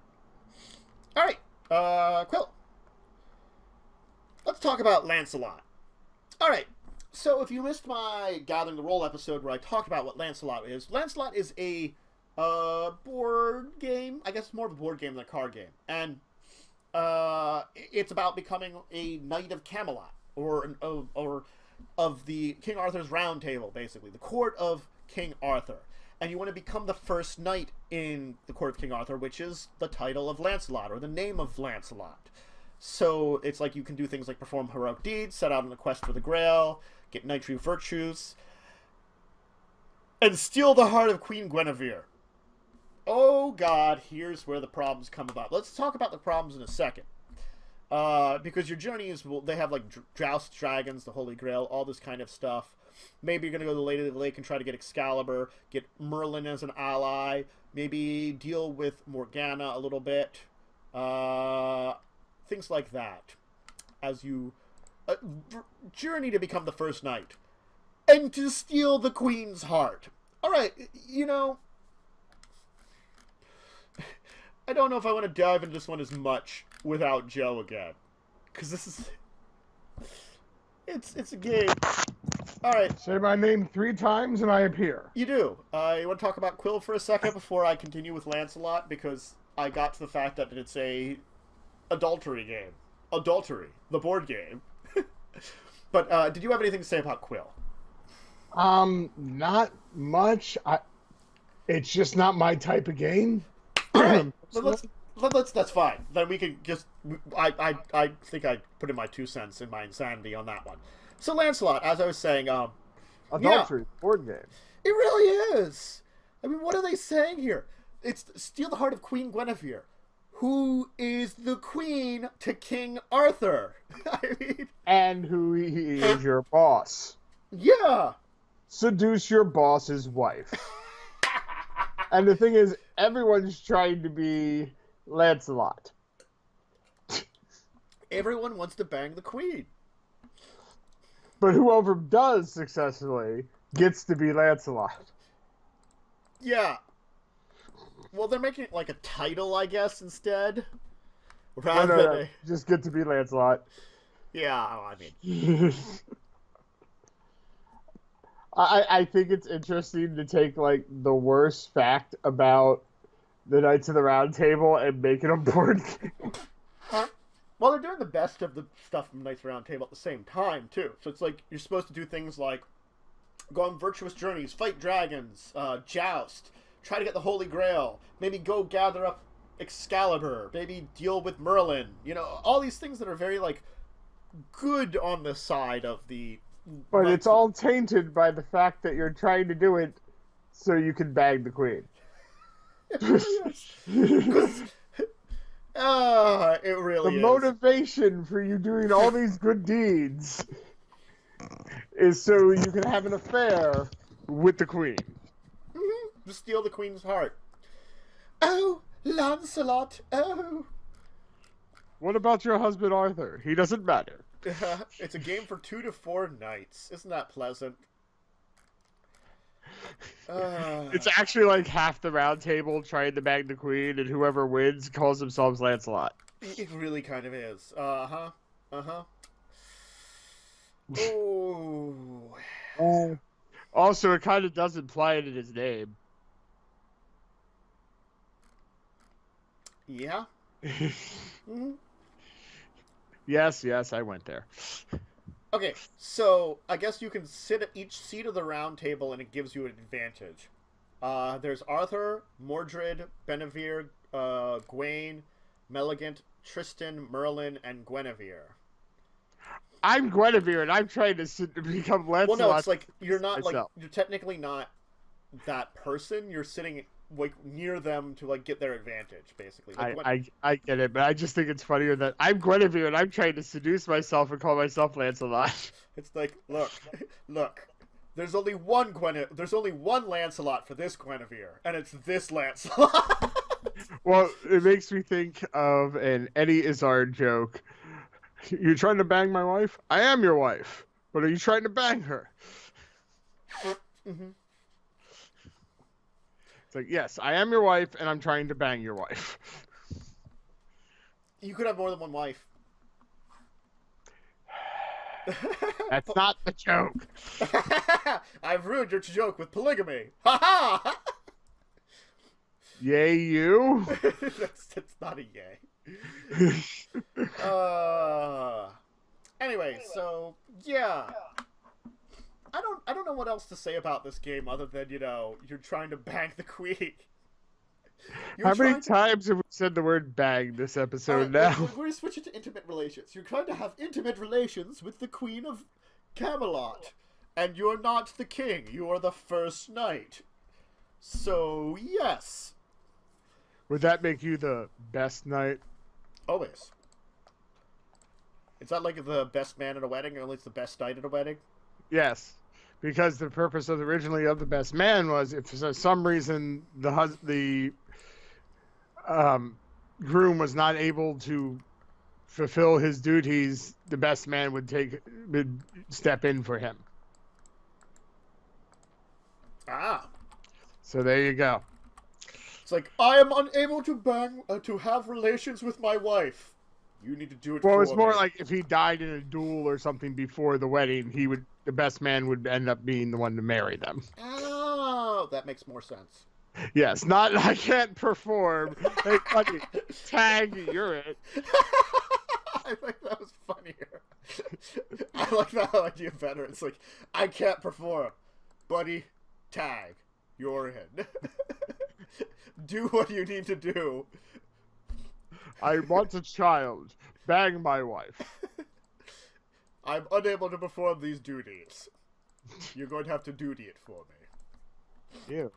Alright, Quill. Let's talk about Lancelot. Alright, so if you missed my Gathering the Roll episode where I talked about what Lancelot is a board game. I guess more of a board game than a card game. And it's about becoming a Knight of Camelot, or of the King Arthur's Round Table, basically. The Court of King Arthur. And you want to become the first knight in the Court of King Arthur, which is the title of Lancelot, or the name of Lancelot. So it's like you can do things like perform heroic deeds, set out on a quest for the Grail, get knightly virtues, and steal the heart of Queen Guinevere. Oh god, here's where the problems come about. Let's talk about the problems in a second. Because your journey is, well, they have like Joust Dragons, the Holy Grail, all this kind of stuff. Maybe you're going to go to the Lady of the Lake and try to get Excalibur, get Merlin as an ally, maybe deal with Morgana a little bit. Things like that. As you journey to become the first knight. And to steal the Queen's heart. Alright, you know, I don't know if I want to dive into this one as much without Joe again. Because this is... It's a game. Alright. Say my name 3 times and I appear. You do. You want to talk about Quill for a second before I continue with Lancelot? Because I got to the fact that it's a adultery game. Adultery. The board game. But did you have anything to say about Quill? Not much. It's just not my type of game. All right, that's fine. Then we can just. I think I put in my 2 cents in my insanity on that one. So Lancelot, as I was saying, Adultery board game. it really is. I mean, what are they saying here? It's steal the heart of Queen Guinevere, who is the queen to King Arthur. I mean, And who he is your boss. yeah. Seduce your boss's wife. And the thing is, everyone's trying to be Lancelot. Everyone wants to bang the queen. But whoever does successfully gets to be Lancelot. Yeah. Well, they're making it like a title, I guess, instead. Rather than a... Just get to be Lancelot. Yeah, I mean... I think it's interesting to take, like, the worst fact about the Knights of the Round Table and make it a board game. Well, they're doing the best of the stuff from Knights of the Round Table at the same time, too. So it's like, you're supposed to do things like go on virtuous journeys, fight dragons, joust, try to get the Holy Grail, maybe go gather up Excalibur, maybe deal with Merlin. You know, all these things that are very, like, good on the side of the... But it's all tainted by the fact that you're trying to do it so you can bang the queen. It really The is. motivation for you doing all these good deeds is so you can have an affair with the queen. To steal the queen's heart. Oh, Lancelot, oh. What about your husband Arthur? He doesn't matter. It's a game for 2 to 4 nights. Isn't that pleasant? It's actually like half the round table trying to bang the queen, and whoever wins calls themselves Lancelot. It really kind of is. Uh-huh. Uh-huh. Oh. Also, it kind of does imply it in his name. Yeah? Mm-hmm. Yes, I went there. Okay, so I guess you can sit at each seat of the round table and it gives you an advantage. There's Arthur, Mordred, Benevere, Gawain, Meligant, Tristan, Merlin, and Guinevere. I'm Guinevere, and I'm trying to become Lancelot. Well, no, it's like you're not myself. like you're technically not that person. You're sitting like near them to like get their advantage, basically. Like, I get it, but I just think it's funnier that I'm Guinevere and I'm trying to seduce myself and call myself Lancelot. It's like, look. There's only one Lancelot for this Guinevere, and it's this Lancelot. Well, it makes me think of an Eddie Izzard joke. You're trying to bang my wife? I am your wife, but are you trying to bang her? Mm-hmm. It's like, yes, I am your wife, and I'm trying to bang your wife. You could have more than one wife. That's not the joke. I've ruined your joke with polygamy. Ha ha! Yay, you? That's not a yay. Anyway, so yeah. I don't know what else to say about this game other than, you know, you're trying to bang the queen. How many times have we said the word bang this episode now? We're going to switch it to intimate relations. You're trying to have intimate relations with the Queen of Camelot. And you're not the king. You are the first knight. So, yes. Would that make you the best knight? Always. Is that like the best man at a wedding, or at least the best knight at a wedding? Yes. Because the purpose originally of the best man was, if for some reason the groom was not able to fulfill his duties, the best man would step in for him. Ah. So there you go. It's like, I am unable to have relations with my wife. You need to do it. Well, it's more like if he died in a duel or something before the wedding, the best man would end up being the one to marry them. Oh, that makes more sense. Yes, not I can't perform. Hey, buddy, tag, you're it. I think that was funnier. I like that idea better. It's like, I can't perform. Buddy, tag. you're in. Do what you need to do. I want a child. Bang my wife. I'm unable to perform these duties. You're going to have to duty it for me. Ew.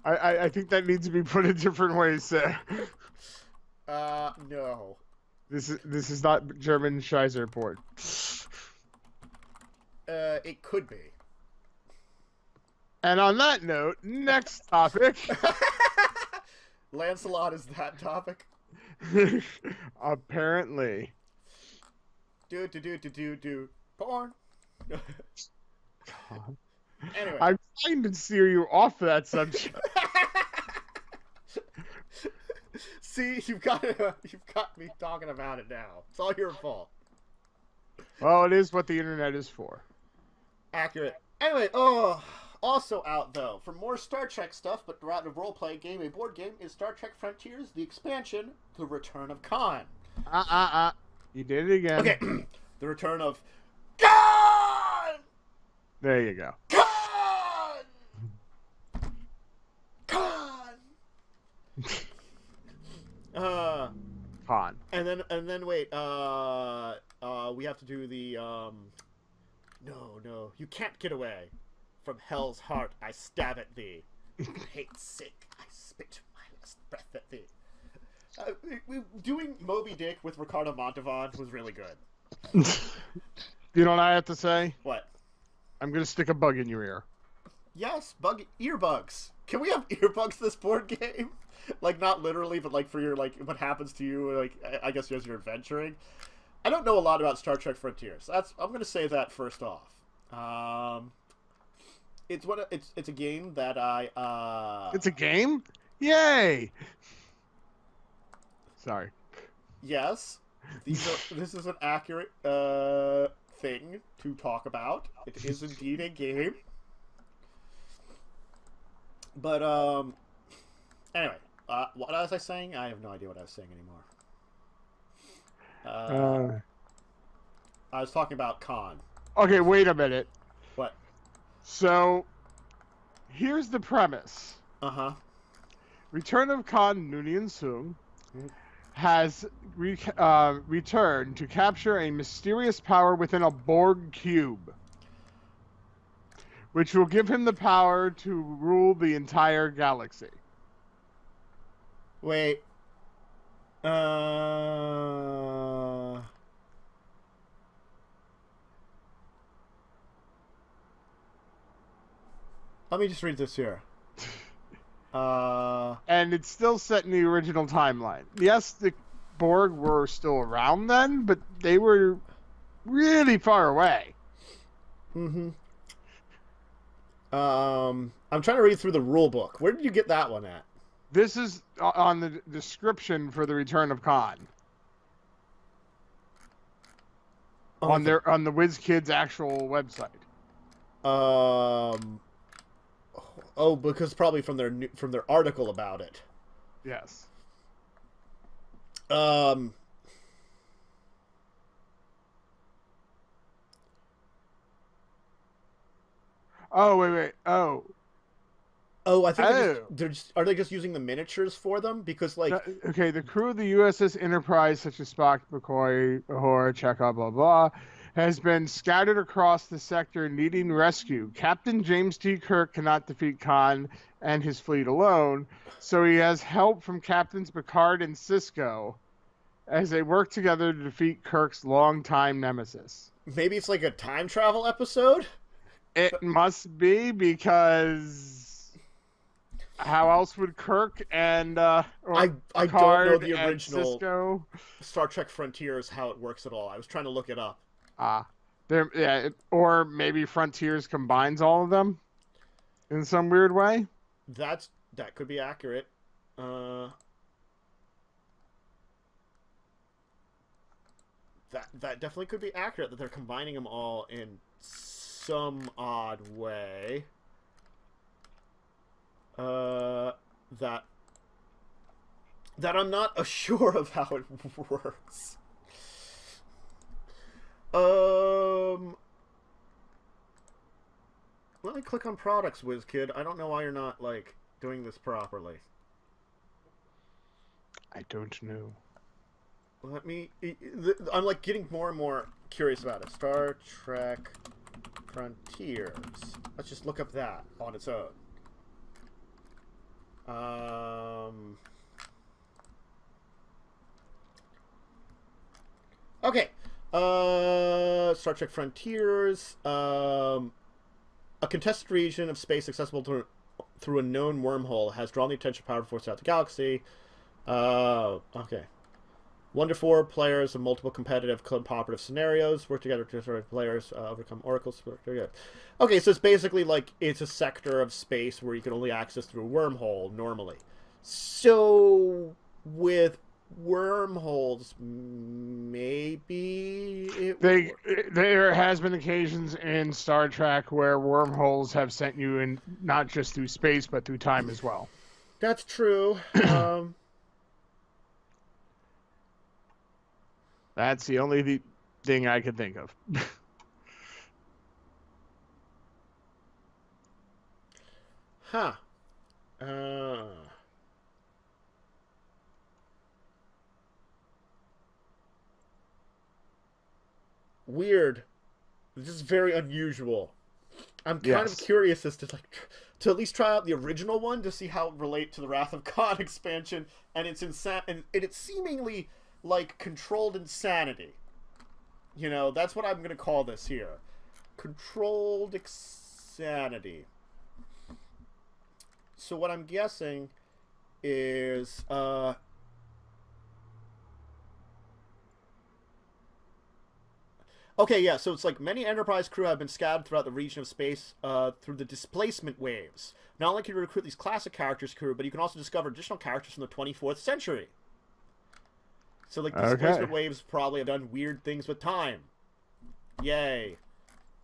I think that needs to be put in different ways, sir. No. This is not German Scheiserport. It could be. And on that note, next topic. Lancelot is that topic? Apparently. Do. Porn. God. Anyway. I'm trying to steer you off that subject. See, you've got me talking about it now. It's all your fault. Well, it is what the internet is for. Accurate. Anyway, also out though, for more Star Trek stuff, but rather role-playing game, a board game, is Star Trek Frontiers, the expansion, The Return of Khan. You did it again. Okay, The Return of Khan! There you go. Khan! Khan. And then wait, we have to do the, no, you can't get away. From hell's heart, I stab at thee. Hate sick, I spit my last breath at thee. Doing Moby Dick with Ricardo Montalban was really good. You know what I have to say? What? I'm gonna stick a bug in your ear. Yes, earbugs. Can we have earbugs this board game? Like, not literally, but like for your, like, what happens to you, like, I guess as you're adventuring. I don't know a lot about Star Trek Frontiers. I'm gonna say that first off. It's a game that I It's a game? Yay! Sorry. Yes. This is an accurate thing to talk about. It is indeed a game. But anyway, what was I saying? I have no idea what I was saying anymore. I was talking about Khan. Okay, wait a minute. What? So, here's the premise. Uh-huh. Return of Khan Noonien Sung has returned to capture a mysterious power within a Borg cube, which will give him the power to rule the entire galaxy. Wait. Let me just read this here. And it's still set in the original timeline. Yes, the Borg were still around then, but they were really far away. Mm-hmm. I'm trying to read through the rule book. Where did you get that one at? This is on the description for the Return of Khan. On the WizKids actual website. Oh, because probably from their article about it. Yes. Oh, wait. Oh, I think are they just using the miniatures for them? Because, like... Okay, the crew of the USS Enterprise, such as Spock, McCoy, Uhura, Chekhov, blah, blah, has been scattered across the sector needing rescue. Captain James T. Kirk cannot defeat Khan and his fleet alone, so he has help from Captains Picard and Sisko as they work together to defeat Kirk's longtime nemesis. Maybe it's like a time travel episode? It must be, because... how else would Kirk and I don't know the original Sisko... Star Trek Frontiers, how it works at all. I was trying to look it up. Or maybe Frontiers combines all of them in some weird way. That could be accurate. That definitely could be accurate, that they're combining them all in some odd way. That I'm not sure of how it works. Let me click on products, WizKid. I don't know why you're not, like, doing this properly. I don't know. Let me... I'm, like, getting more and more curious about it. Star Trek Frontiers. Let's just look up that on its own. Okay. Star Trek Frontiers. A contested region of space accessible through a known wormhole has drawn the attention of powerful forces out the galaxy. Okay. 1 to 4 players of multiple competitive cooperative scenarios work together to destroy players, overcome oracles. Okay, so it's basically like it's a sector of space where you can only access through a wormhole normally. So with wormholes, maybe there has been occasions in Star Trek where wormholes have sent you in not just through space but through time as well. That's true. That's the only thing I can think of. Huh. Weird. This is very unusual. I'm kind of curious as to to at least try out the original one to see how it relate to the Wrath of Khan expansion, and it's and it's seemingly like controlled insanity. You know, that's what I'm going to call this here. Controlled insanity. So what I'm guessing is okay, yeah, so it's like many Enterprise crew have been scattered throughout the region of space through the displacement waves. Not only can you recruit these classic characters crew, but you can also discover additional characters from the 24th century. So, like, displacement waves probably have done weird things with time. Yay.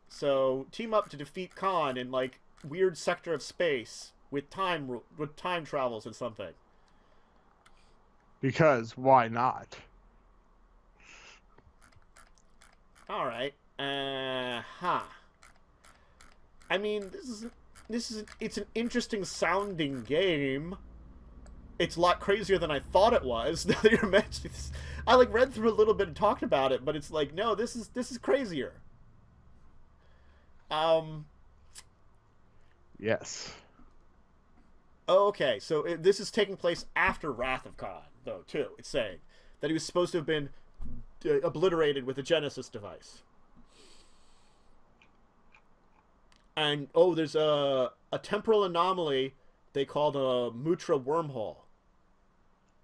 So, team up to defeat Khan in, like, weird sector of space with time travels and something. Because why not? Alright. I mean, it's an interesting sounding game. It's a lot crazier than I thought it was. Now that you're mentioning this, I like read through a little bit and talked about it, but it's like, no, this is crazier. Yes. Okay, so this is taking place after Wrath of Khan, though, too. It's saying that he was supposed to have been obliterated with a Genesis device. And, oh, there's a temporal anomaly they called a Mutra wormhole.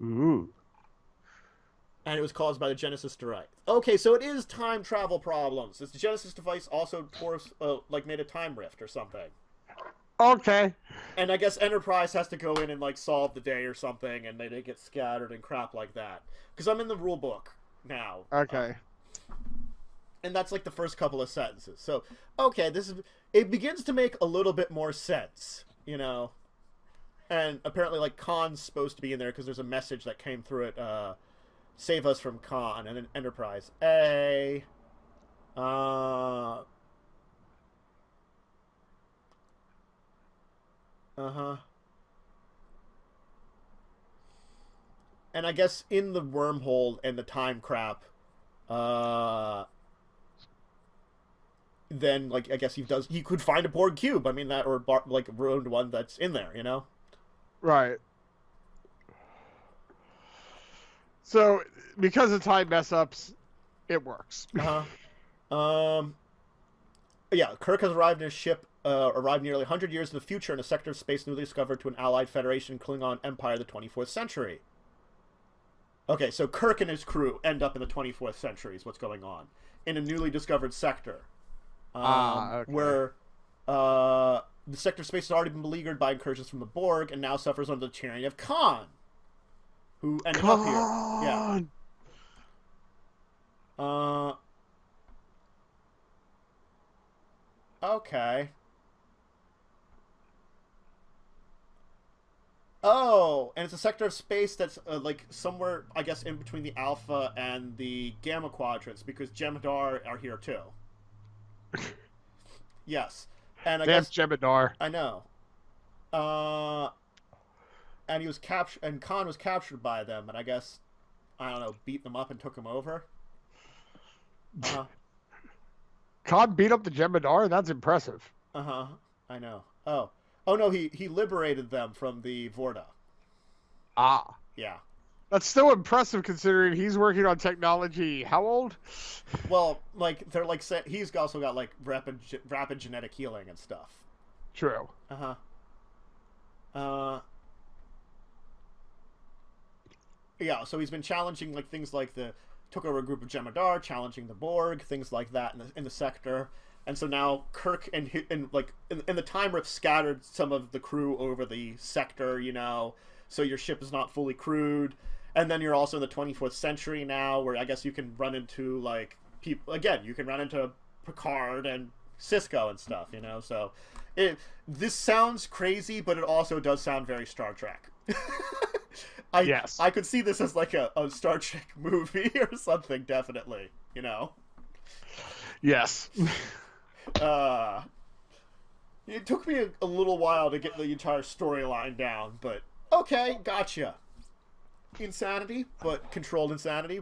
Ooh. And it was caused by the Genesis device. Okay, so it is time travel problems. This Genesis device also made a time rift or something. Okay. And I guess Enterprise has to go in and like solve the day or something, and they get scattered and crap like that. Because I'm in the rule book now. Okay. And that's like the first couple of sentences. So, okay, it begins to make a little bit more sense, you know. And apparently, like, Khan's supposed to be in there because there's a message that came through it. Save us from Khan, and then Enterprise. Uh-huh. And I guess in the wormhole and the time crap, then, like, I guess he could find a Borg cube. I mean, like, ruined one that's in there, you know? Right. So, because of time mess-ups, it works. Yeah, Kirk has arrived in his ship, arrived nearly 100 years in the future in a sector of space newly discovered to an allied Federation Klingon Empire of the 24th century. Okay, so Kirk and his crew end up in the 24th century is what's going on. In a newly discovered sector. Okay. Where the sector of space has already been beleaguered by incursions from the Borg and now suffers under the tyranny of Khan. Who ended up here. Yeah. Okay. Oh, and it's a sector of space that's like somewhere, I guess, in between the Alpha and the Gamma quadrants, because Jem'Hadar are here too. Yes. And I Damn guess Jem'Hadar. I know. And he was captured, and Khan was captured by them, and I guess I don't know, beat them up and took him over. Khan beat up the Jem'Hadar? That's impressive. I know. Oh no, he liberated them from the Vorda. Ah. Yeah. That's still impressive considering he's working on technology. How old? Well, like they're like he's also got like rapid genetic healing and stuff. True. Yeah, so he's been challenging like things like took over a group of Jem'Hadar, challenging the Borg, things like that in the sector. And so now Kirk and like in the Time Rift scattered some of the crew over the sector, you know, so your ship is not fully crewed. And then you're also in the 24th century now, where I guess you can run into like people again. You can run into Picard and Cisco and stuff, you know. So this sounds crazy, but it also does sound very Star Trek. Yes. I could see this as like a Star Trek movie or something, definitely, you know. Yes. It took me a little while to get the entire storyline down, but okay, gotcha. Insanity, but controlled insanity.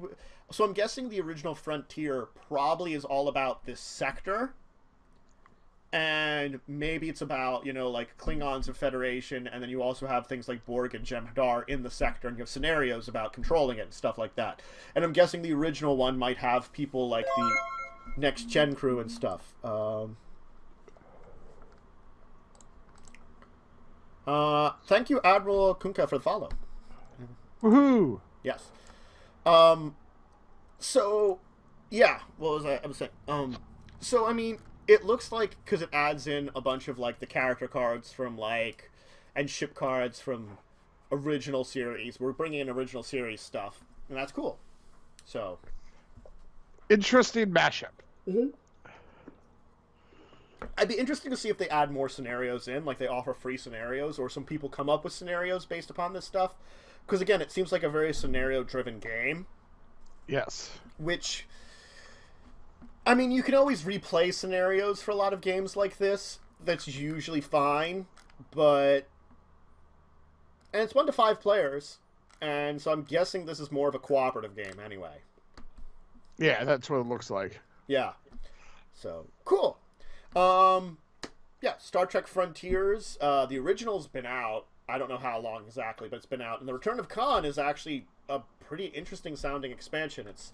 So I'm guessing the original Frontier probably is all about this sector, and maybe it's about, you know, like Klingons and Federation, and then you also have things like Borg and Jem'Hadar in the sector, and you have scenarios about controlling it and stuff like that. And I'm guessing the original one might have people like the next gen crew and stuff. Thank you, Admiral Kunka, for the follow. Woohoo! Yes. So, yeah, what was I was saying? So, I mean, it looks like, because it adds in a bunch of, like, the character cards from, like, and ship cards from original series. We're bringing in original series stuff, and that's cool. So. Interesting mashup. Mm-hmm. I'd be interested to see if they add more scenarios in, like they offer free scenarios, or some people come up with scenarios based upon this stuff. Because, again, it seems like a very scenario-driven game. Yes. Which, I mean, you can always replay scenarios for a lot of games like this. That's usually fine, but... And it's 1 to 5 players, and so I'm guessing this is more of a cooperative game anyway. Yeah, that's what it looks like. Yeah. So, cool. Yeah, Star Trek Frontiers. The original's been out. I don't know how long exactly, but it's been out. And the Return of Khan is actually a pretty interesting sounding expansion. It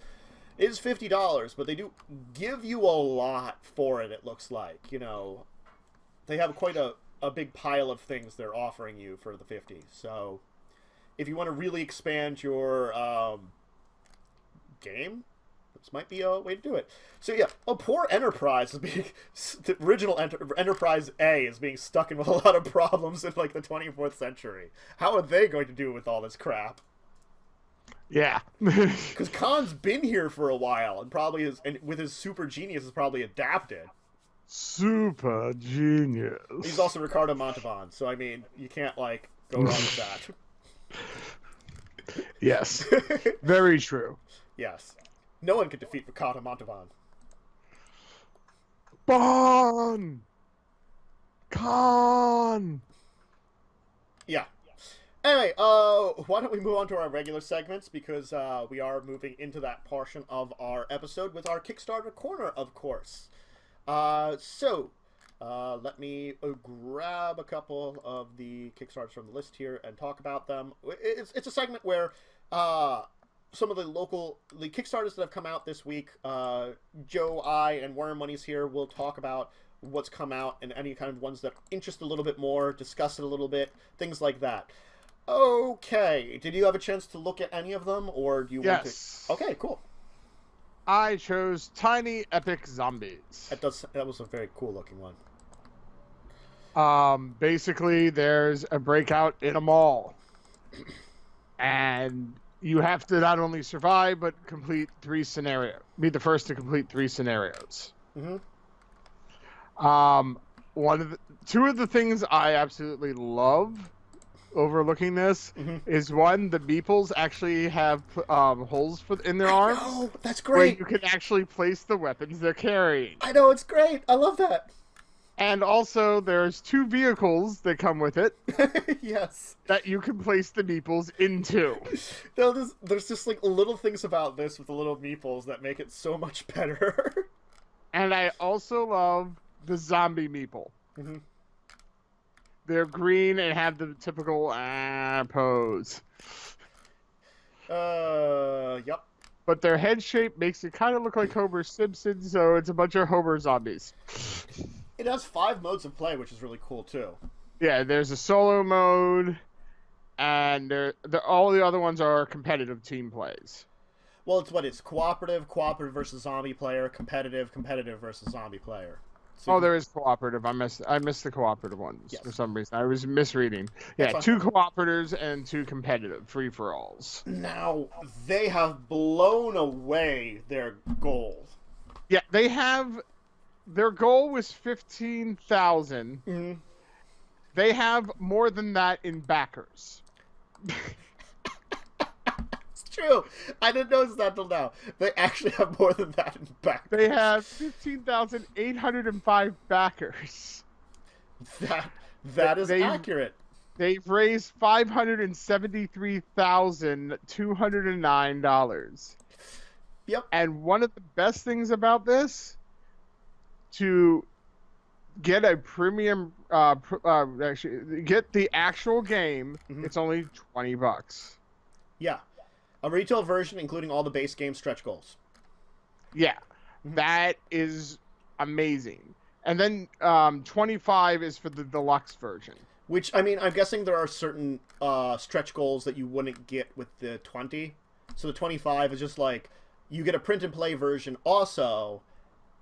is $50, but they do give you a lot for it, it looks like. You know, they have quite a big pile of things they're offering you for the 50. So, if you want to really expand your game, this might be a way to do it. So yeah, poor Enterprise is being... The original Enterprise A is being stuck in with a lot of problems in, like, the 24th century. How are they going to do with all this crap? Yeah. Because Khan's been here for a while, and probably and with his super genius, has probably adapted. Super genius. He's also Ricardo Montalban, so, I mean, you can't, like, go wrong with that. Yes. Very true. Yes. No one can defeat Ricardo Montalban. Bon! Khan! Yeah. Anyway, why don't we move on to our regular segments, because we are moving into that portion of our episode with our Kickstarter Korner, of course. So, let me grab a couple of the Kickstarters from the list here and talk about them. It's a segment where some of the Kickstarters that have come out this week, Joe, I, and Worm, when he's here, will talk about what's come out and any kind of ones that interest a little bit more, discuss it a little bit, things like that. Okay, did you have a chance to look at any of them, or do you want to? Okay, cool. I chose Tiny Epic Zombies. That was a very cool looking one. Basically, there's a breakout in a mall, and you have to not only survive, but complete 3 scenarios. Be the first to complete 3 scenarios. Mm-hmm. Two of the things I absolutely love overlooking this is, one, the meeples actually have holes in their arms. Oh, that's great. Where you can actually place the weapons they're carrying. I know, it's great. I love that. And also, there's 2 vehicles that come with it. Yes. That you can place the meeples into. There's just like little things about this with the little meeples that make it so much better. And I also love the zombie meeple. Mm-hmm. They're green and have the typical pose. Yep. But their head shape makes it kind of look like Homer Simpson, so it's a bunch of Homer zombies. It has 5 modes of play, which is really cool too. Yeah, there's a solo mode, and all the other ones are competitive team plays. Well, it's cooperative versus zombie player, competitive versus zombie player. So there is cooperative. I missed the cooperative ones for some reason. I was misreading. Yeah, 2 cooperatives and 2 competitive free-for-alls. Now, they have blown away their goal. Yeah, they have... Their goal was 15,000. Mm-hmm. They have more than that in backers. It's true. I didn't notice that till now. They actually have more than that in backers. They have 15,805 backers. That is accurate. They've raised $573,209. Yep. And one of the best things about this, to get a premium, actually get the actual game, it's only $20. Yeah, a retail version including all the base game stretch goals. Yeah, that is amazing. And then 25 is for the deluxe version. Which, I mean, I'm guessing there are certain stretch goals that you wouldn't get with the 20. So the 25 is just like, you get a print and play version also,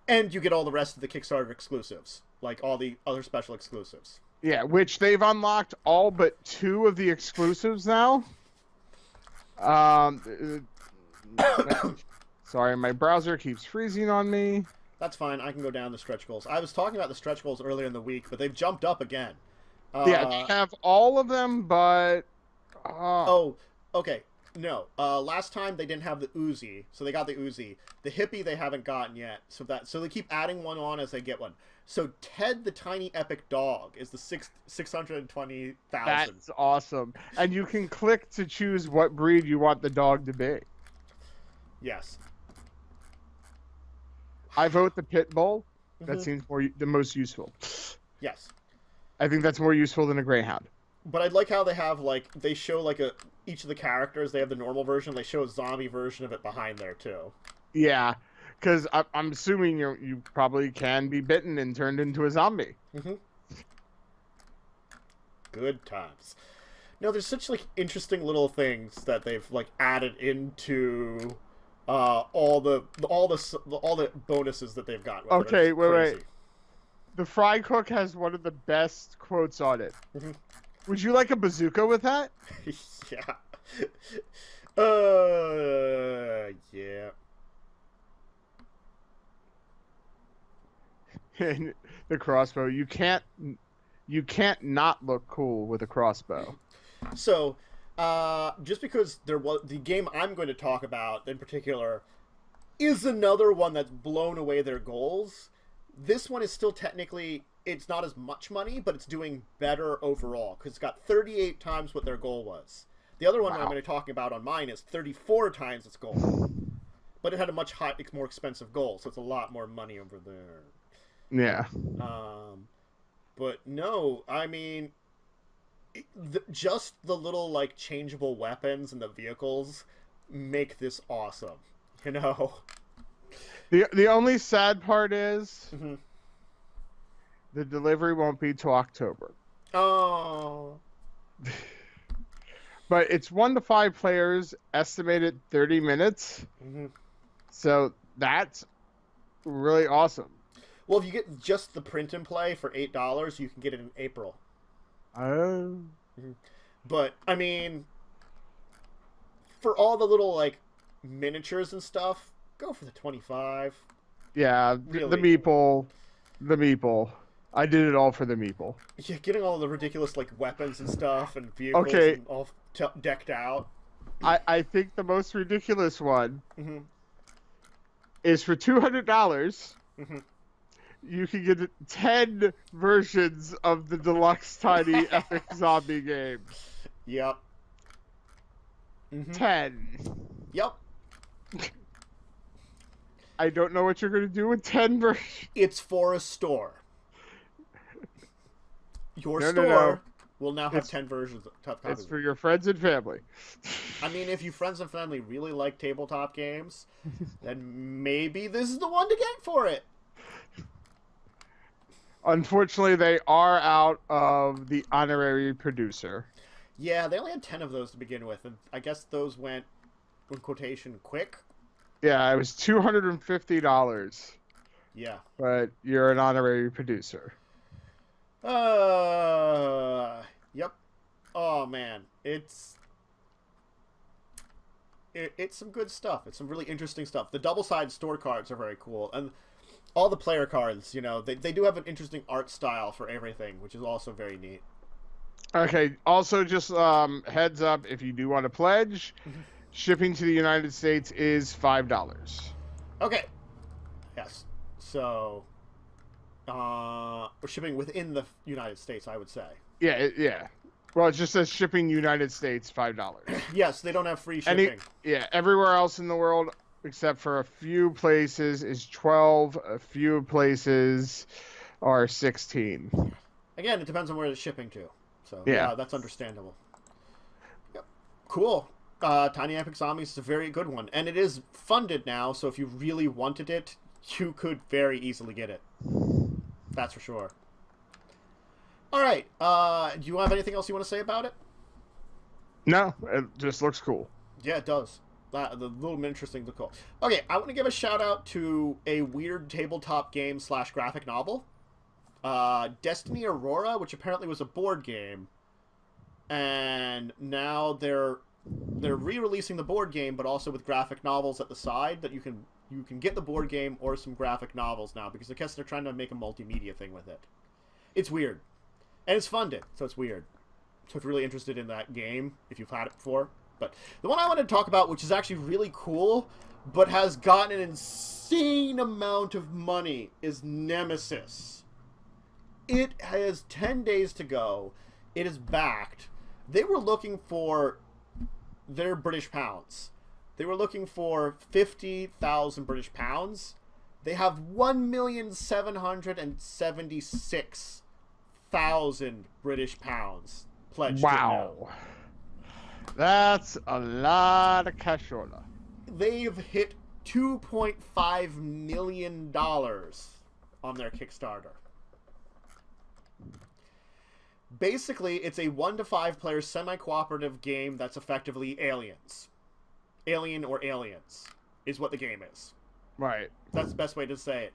and you get all the rest of the Kickstarter exclusives, like all the other special exclusives. Yeah, which they've unlocked all but 2 of the exclusives now. Sorry, my browser keeps freezing on me. That's fine. I can go down the stretch goals. I was talking about the stretch goals earlier in the week, but they've jumped up again. Yeah, they have all of them, but... Oh, okay. No. Last time they didn't have the Uzi, so they got the Uzi. The Hippie they haven't gotten yet, so they keep adding one on as they get one. So Ted the Tiny Epic Dog is the 620,000. That's awesome. And you can click to choose what breed you want the dog to be. Yes. I vote the Pit Bull. That seems the most useful. Yes. I think that's more useful than a Greyhound. But I like how they have, like, they show, like, each of the characters, they have the normal version, they show a zombie version of it behind there, too. Yeah, because I'm assuming you probably can be bitten and turned into a zombie. Good times. No, there's such, like, interesting little things that they've, like, added into all the bonuses that they've got. Okay, wait. The Fry Cook has one of the best quotes on it. Would you like a bazooka with that? Yeah. Yeah. And the crossbow. You can't not look cool with a crossbow. So, just because the game I'm going to talk about in particular is another one that's blown away their goals. This one is still technically, it's not as much money, but it's doing better overall because it's got 38 times what their goal was. The other one I'm going to talk about on mine is 34 times its goal, but it had a much more expensive goal, so it's a lot more money over there. Yeah. But no, I mean, just the little like changeable weapons and the vehicles make this awesome, you know. The only sad part is the delivery won't be till October. Oh. But it's 1 to 5 players, estimated 30 minutes. So that's really awesome. Well, if you get just the print and play for $8, you can get it in April. But I mean, for all the little like miniatures and stuff, go for the 25. Yeah, really. The meeple. I did it all for the meeple. Yeah, getting all the ridiculous like weapons and stuff and vehicles and all decked out. I think the most ridiculous one is for $200. you can get 10 versions of the deluxe tiny epic zombie game. Yep. Mm-hmm. 10. Yep. I don't know what you're going to do with 10 versions. It's for a store. Your store No. will now have 10 versions of top copies. It's for your friends and family. I mean, if your friends and family really like tabletop games, then maybe this is the one to get for it. Unfortunately, they are out of the honorary producer. Yeah, they only had 10 of those to begin with, and I guess those went, in quotation, quick. Yeah, it was $250. Yeah. But you're an honorary producer. Yep. Oh, man. It's some good stuff. It's some really interesting stuff. The double-sided store cards are very cool, and all the player cards, you know, they do have an interesting art style for everything, which is also very neat. Okay, also just heads up, if you do want to pledge, shipping to the United States is $5. Okay. Yes. So, we're shipping within the United States, I would say. Yeah. Well, it just says shipping United States, $5. Yes, they don't have free shipping. Everywhere else in the world, except for a few places, is 12. A few places are 16. Again, it depends on where it's shipping to. So, yeah, that's understandable. Yep. Cool. Tiny Epic Zombies is a very good one. And it is funded now, so if you really wanted it, you could very easily get it. That's for sure. All right. Do you have anything else you want to say about it? No, it just looks cool. Yeah, it does. The little miniatures things look cool. Okay, I want to give a shout out to a weird tabletop game / graphic novel. Destiny Aurora, which apparently was a board game, and now they're re-releasing the board game, but also with graphic novels at the side that you can get the board game or some graphic novels now, because I guess they're trying to make a multimedia thing with it. It's weird, and it's funded, so it's weird. So if you're really interested in that game, if you've had it before, but the one I want to talk about, which is actually really cool, but has gotten an insane amount of money, is Nemesis. It has 10 days to go. It is backed. They were looking for their British pounds. They were looking for 50,000 British pounds. They have 1,776,000 British pounds pledged. Wow. That's a lot of cashola. They've hit $2.5 million on their Kickstarter. Basically, it's a 1 to 5 player semi-cooperative game that's effectively Aliens. Alien or Aliens is what the game is. Right. That's the best way to say it.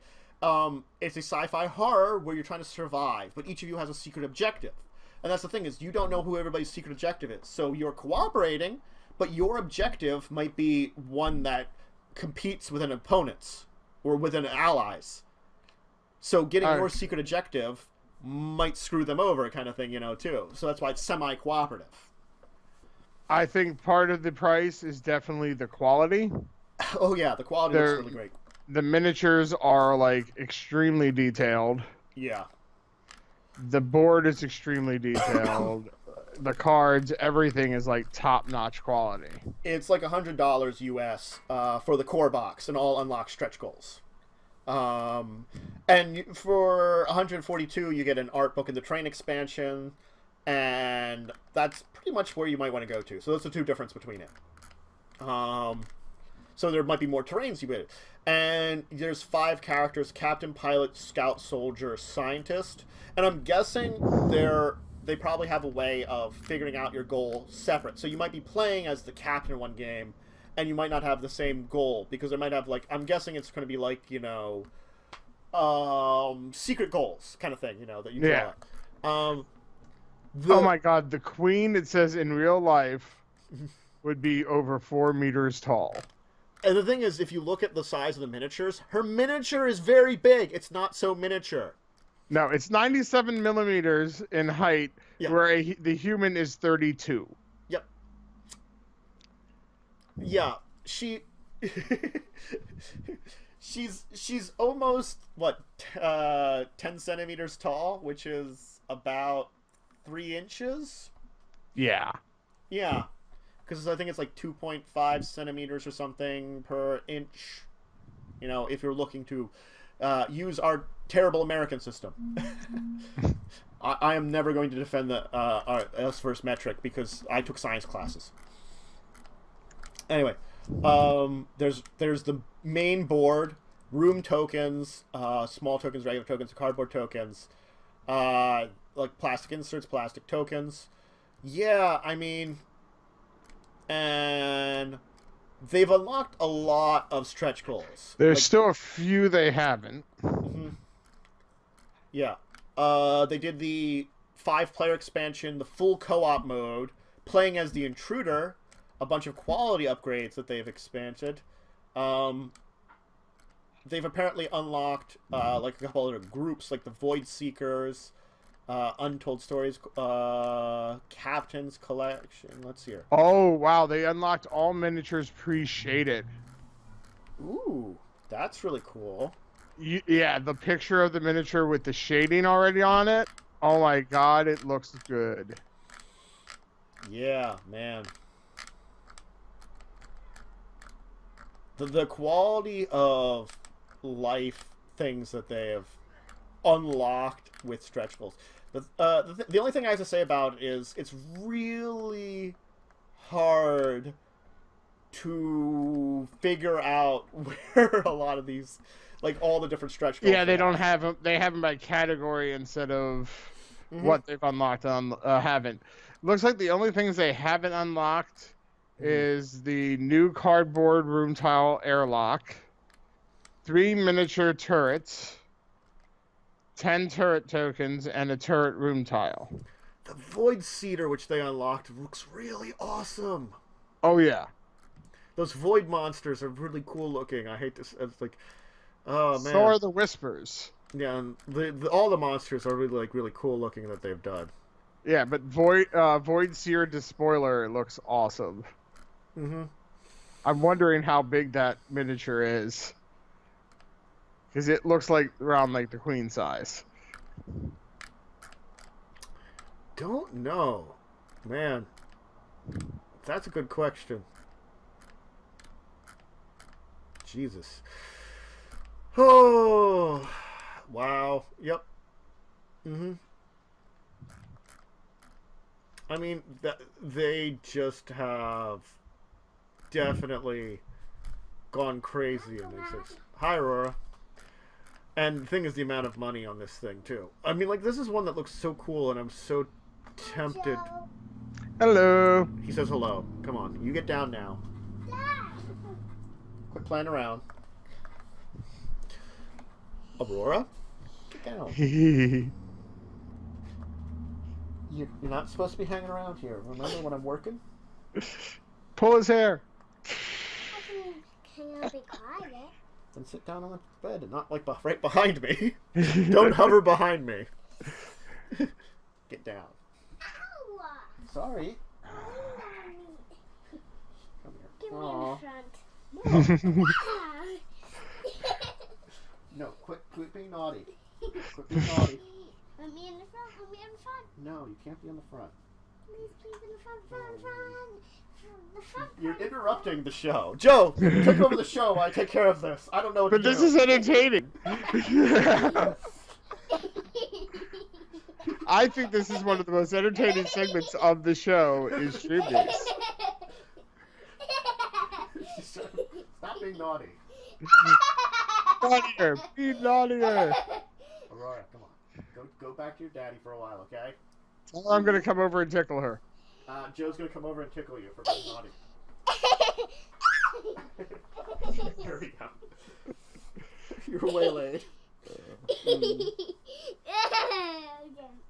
It's a sci-fi horror where you're trying to survive, but each of you has a secret objective. And that's the thing, is you don't know who everybody's secret objective is. So you're cooperating, but your objective might be one that competes with an opponent's or with an allies. So getting your secret objective might screw them over, kind of thing, you know, too. So that's why it's semi-cooperative. I think part of the price is definitely the quality. Oh, yeah, the quality looks really great. The miniatures are, like, extremely detailed. Yeah. The board is extremely detailed. The cards, everything is, like, top-notch quality. It's like $100 US for the core box and all unlocked stretch goals. And for 142 you get an art book and the train expansion, and that's pretty much where you might want to go to. So that's the two difference between it. So there might be more terrains you get. And there's 5 characters: captain, pilot, scout, soldier, scientist. And I'm guessing they probably have a way of figuring out your goal separate. So you might be playing as the captain in one game, and you might not have the same goal, because they might have, like, I'm guessing it's going to be like, you know, secret goals kind of thing, you know, that you draw. Oh my god, the queen, it says in real life, would be over 4 meters tall. And the thing is, if you look at the size of the miniatures, her miniature is very big. It's not so miniature. No, it's 97 millimeters in height, where the human is 32. Yep. Yeah, she She's almost, 10 centimeters tall, which is about 3 inches? Yeah. Yeah. Because I think it's like 2.5 centimeters or something per inch. You know, if you're looking to use our terrible American system. I am never going to defend the us first metric because I took science classes. Anyway, there's the main board, room tokens, small tokens, regular tokens, cardboard tokens, like plastic inserts, plastic tokens. Yeah, I mean, and they've unlocked a lot of stretch goals. There's still a few they haven't. Mm-hmm. Yeah. They did the 5-player expansion, the full co-op mode, playing as the intruder, a bunch of quality upgrades that they've expanded. They've apparently unlocked like a couple other groups, like the Void Seekers, Untold Stories, Captain's Collection. Let's hear. Oh, wow. They unlocked all miniatures pre-shaded. Ooh, that's really cool. Yeah, the picture of the miniature with the shading already on it. Oh my god, it looks good. Yeah, man. The quality of life things that they have unlocked with stretch goals. The only thing I have to say about it is it's really hard to figure out where a lot of these, like all the different stretch goals. Yeah, they don't have them. They have them by category instead of what they've unlocked on haven't. Looks like the only things they haven't unlocked is the new cardboard room tile airlock, 3 miniature turrets, 10 turret tokens, and a turret room tile. The Void Cedar, which they unlocked, looks really awesome. Oh yeah, those void monsters are really cool looking. I hate this. It's like, oh man. So are the Whispers. Yeah, and all the monsters are really cool looking that they've done. Yeah, but Void Seer Despoiler looks awesome. Mm-hmm. I'm wondering how big that miniature is, because it looks like around like the queen size. Don't know, man. That's a good question. Jesus. Oh, wow. Yep. Mm-hmm. I mean, they just have definitely gone crazy in these things. Hi, Aurora. And the thing is the amount of money on this thing, too. I mean, like, this is one that looks so cool, and I'm so tempted. Hello. He says hello. Come on, you get down now. Quit playing around. Aurora? Get down. You're not supposed to be hanging around here. Remember when I'm working? Pull his hair. Can I be quiet? Then sit down on the bed and not like right behind me. Don't hover behind me. Get down. Ow! Sorry. Come here. Give me Aww. in front. No, quit being naughty. Quit being naughty. Let me in the front. Let me in the front. No, you can't be on the front. Please in the front. The front. You're interrupting the show. Joe, take over the show while I take care of this. I don't know what But to this do. is entertaining. I think this is one of the most entertaining segments of the show is Stream Days. Stop being naughty. Naughtier. Be naughtier. Aurora, come on. Go back to your daddy for a while, okay? I'm going to come over and tickle her. Joe's going to come over and tickle you for being naughty. Here we go. You're waylaid.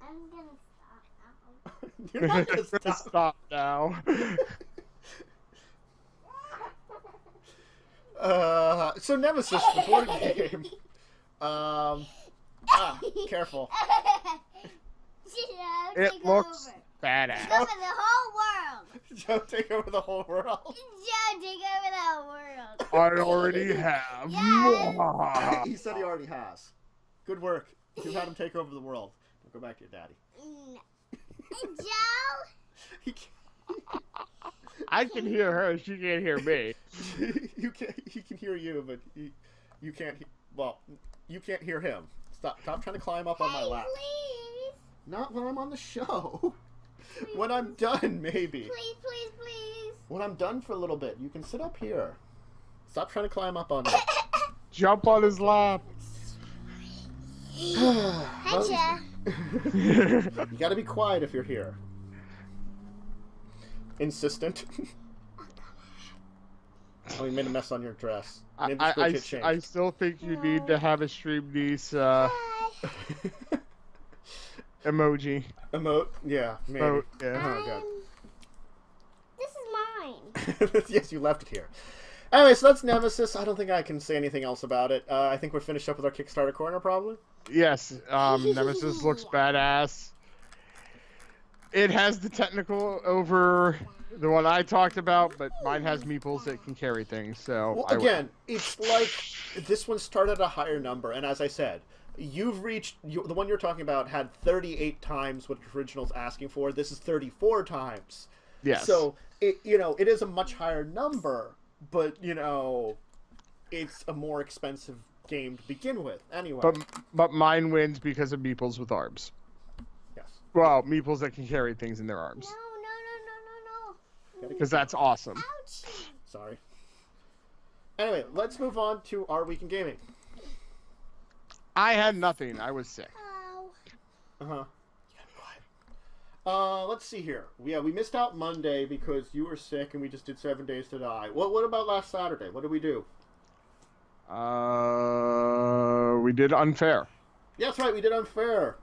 I'm gonna stop now. You're not going to stop. Stop now. So Nemesis, the board game. Careful. Joe, It take looks over. badass. Cover the whole world. Joe, take over the whole world. Joe, take over the whole world. I already have. Yes. He said he already has. Good work. You've had him take over the world. Go back to your daddy. Joe? He can't, I can hear her. She can't hear me. he can hear you, but you can't. Well, you can't hear him. Stop trying to climb up on my lap. Please. Not when I'm on the show. When I'm done, maybe. Please, please, please. When I'm done for a little bit, you can sit up here. Stop trying to climb up on me. Jump on his lap. Gotcha. You gotta be quiet if you're here. Insistent. Oh, you made a mess on your dress. Maybe just go get changed. I still think you need to have a stream niece Hi. emoji. Emote? Yeah, maybe. Emote, yeah. Oh, God. This is mine. Yes, you left it here. Anyway, so that's Nemesis. I don't think I can say anything else about it. I think we're finished up with our Kickstarter Korner, probably. Yes, Nemesis looks badass. It has the technical over the one I talked about, but mine has meeples that can carry things, so... Well, again, it's like this one started at a higher number, and as I said, you've reached... the one you're talking about had 38 times what the original's asking for. This is 34 times. Yes. So, it is a much higher number, but, it's a more expensive game to begin with, anyway. But mine wins because of meeples with arms. Yes. Well, meeples that can carry things in their arms. No. Because that's awesome. Ouch. Sorry. Anyway, let's move on to our week in gaming. I had nothing. I was sick. Oh. Uh-huh. You gotta be quiet. Let's see here. Yeah, we missed out Monday because you were sick and we just did 7 Days to Die. What about last Saturday? What did we do? We did Unfair. Yeah, that's right. We did Unfair.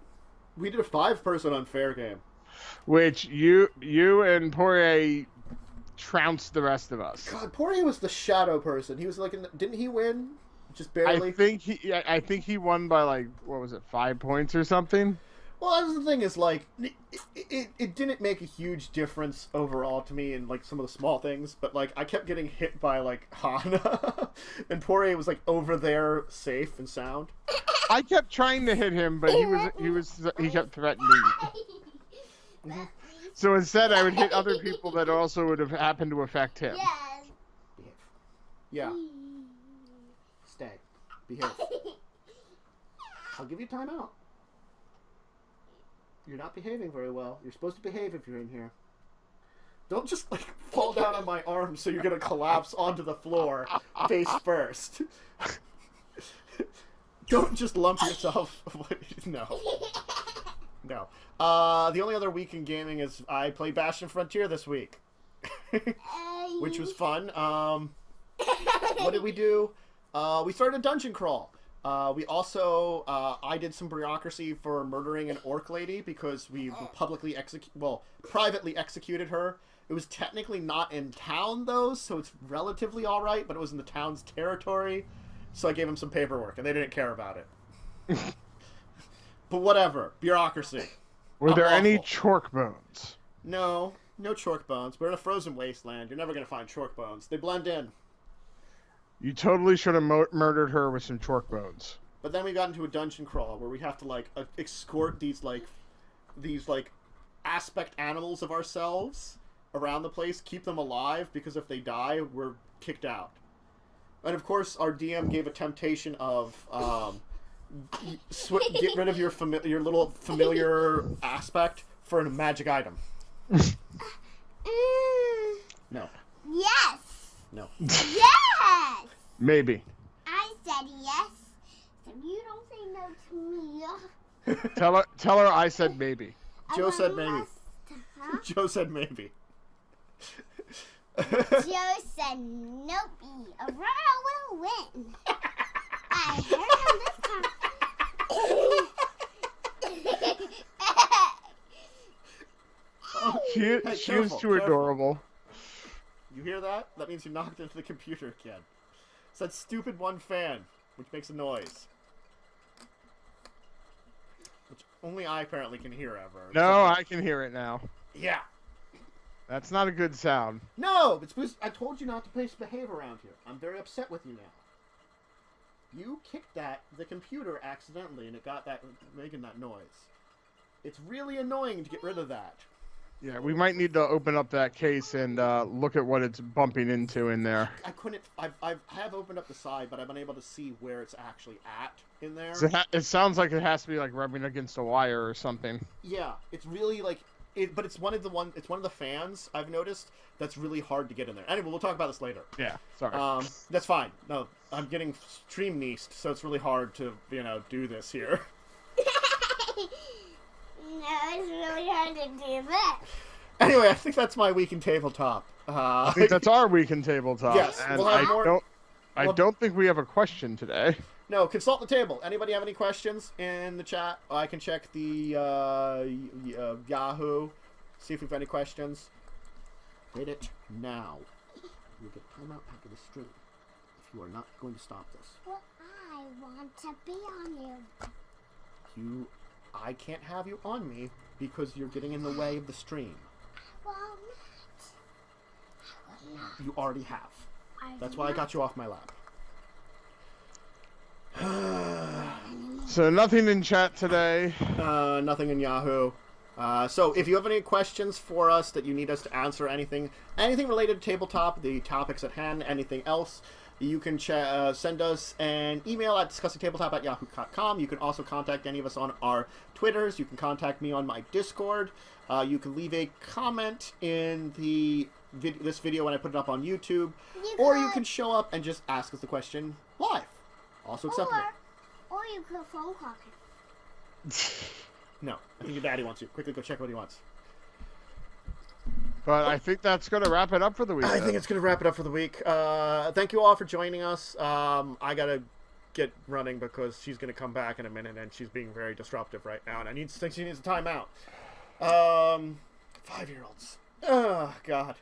We did a 5-person Unfair game. Which you and Poirier trounced the rest of us. God, Poirier was the shadow person. He was like, didn't he win? Just barely. I think he won by like, what was it, 5 points or something? Well, that's the thing is, like, it didn't make a huge difference overall to me in, like, some of the small things, but, like, I kept getting hit by, like, Hana, and Poirier was, like, over there safe and sound. I kept trying to hit him, but he kept threatening me. So instead, I would hit other people that also would have happened to affect him. Yes. Behave. Yeah. Stay. Behave. I'll give you time out. You're not behaving very well. You're supposed to behave if you're in here. Don't just, like, fall down on my arm so you're gonna collapse onto the floor face first. Don't just lump yourself... No. No. The only other week in gaming is I played Bastion Frontier this week. Which was fun. What did we do? We started a dungeon crawl. We also, I did some bureaucracy for murdering an orc lady because we privately executed her. It was technically not in town though, so it's relatively alright, but it was in the town's territory. So I gave them some paperwork and they didn't care about it. But whatever. Bureaucracy. Were there any chork bones? No chork bones. We're in a frozen wasteland. You're never going to find chork bones. They blend in. You totally should have murdered her with some chork bones. But then we got into a dungeon crawl where we have to, like, escort these aspect animals of ourselves around the place, keep them alive, because if they die, we're kicked out. And of course, our DM gave a temptation of, get rid of your little familiar aspect for a magic item. No. Yes. No. Yes. Maybe. I said yes. So you don't say no to me. Tell her I said maybe. Joe said maybe. Huh? Joe said maybe. Joe said nope. Aurora will win. I heard him this time. She is too adorable. You hear that? That means you knocked into the computer again. It's that stupid one fan, which makes a noise. Which only I apparently can hear ever. No, I can hear it now. Yeah. That's not a good sound. No, it's because I told you not to misbehave around here. I'm very upset with you now. You kicked the computer accidentally, and it got making that noise. It's really annoying to get rid of that. Yeah, we might need to open up that case and look at what it's bumping into in there. I couldn't. I have opened up the side, but I've been able to see where it's actually at in there. So it sounds like it has to be like rubbing against a wire or something. Yeah, it's really like it, but it's one of the fans I've noticed that's really hard to get in there. Anyway, we'll talk about this later. Yeah, sorry. That's fine. No, I'm getting stream neased, so it's really hard to do this here. No, it's really hard to do that. Anyway, I think that's my week in tabletop. I think that's our week in tabletop. Yes, and we'll have more. I don't think we have a question today. No, consult the table. Anybody have any questions in the chat? I can check the Yahoo, see if we've any questions. Hit it now. You'll get time out after the stream if you are not going to stop this. Well, I want to be on you. I can't have you on me because you're getting in the way of the stream. Well, not. You already have. That's why I got you off my lap. So nothing in chat today. Nothing in Yahoo. So if you have any questions for us that you need us to answer, anything related to tabletop, the topics at hand, anything else, you can send us an email at discussingtabletop@yahoo.com. You can also contact any of us on our Twitters. You can contact me on my Discord. You can leave a comment in this video when I put it up on YouTube. You can show up and just ask us the question live. Also acceptable. Or you could phone call him. No, I think your daddy wants you. Quickly go check what he wants. But I think that's going to wrap it up for the week. I think it's going to wrap it up for the week. Thank you all for joining us. I got to get running because she's going to come back in a minute, and she's being very disruptive right now, and I think she needs a timeout. 5-year-olds. Oh, God.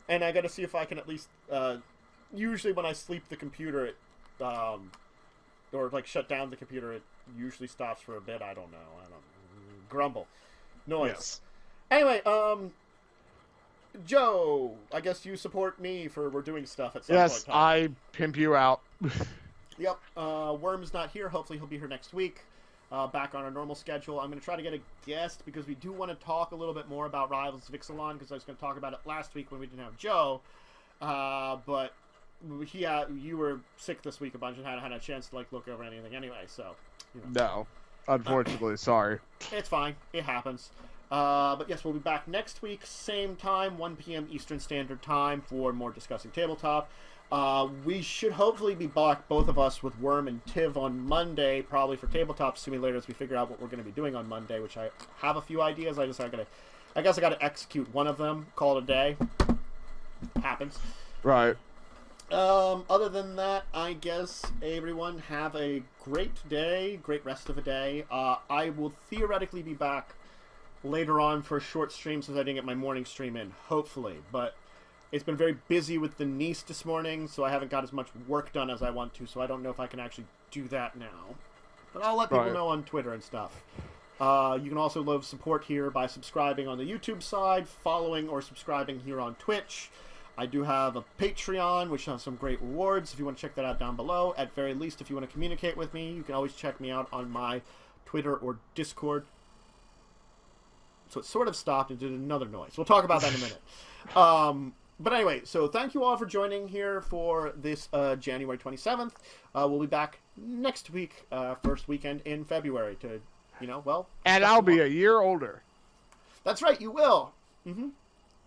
And I got to see if I can at least... usually when I sleep the computer, it... or, like, shut down the computer, it usually stops for a bit. I don't know. Grumble. Noise. Yes. Anyway, Joe, I guess you support me we're doing stuff at some point. Yes, I pimp you out. Yep. Worm's not here. Hopefully he'll be here next week. Back on our normal schedule. I'm going to try to get a guest because we do want to talk a little bit more about Rivals of Ixalan because I was going to talk about it last week when we didn't have Joe. But you were sick this week a bunch and hadn't had a chance to look over anything anyway. So, No, unfortunately, sorry. It's fine. It happens. But yes, we'll be back next week, same time, 1 p.m. Eastern Standard Time for more Discussing Tabletop. We should hopefully be back, both of us, with Worm and Tiv on Monday, probably for Tabletop Simulators. We figure out what we're going to be doing on Monday, which I have a few ideas. I guess I got to execute one of them, call it a day. Happens. Right. Other than that, I guess everyone have a great day, great rest of a day. I will theoretically be back later on for a short stream since I didn't get my morning stream in, hopefully. But it's been very busy with the niece this morning, so I haven't got as much work done as I want to, so I don't know if I can actually do that now. But I'll let people know on Twitter and stuff. You can also love support here by subscribing on the YouTube side, following or subscribing here on Twitch. I do have a Patreon, which has some great rewards, if you want to check that out down below. At very least, if you want to communicate with me, you can always check me out on my Twitter or Discord. So it sort of stopped and did another noise. We'll talk about that in a minute. But anyway, so thank you all for joining here for this January 27th. We'll be back next week, first weekend in February to, And I'll be a year older. That's right, you will. You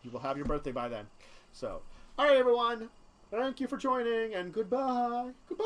will have your birthday by then. So, all right, everyone. Thank you for joining, and goodbye. Goodbye.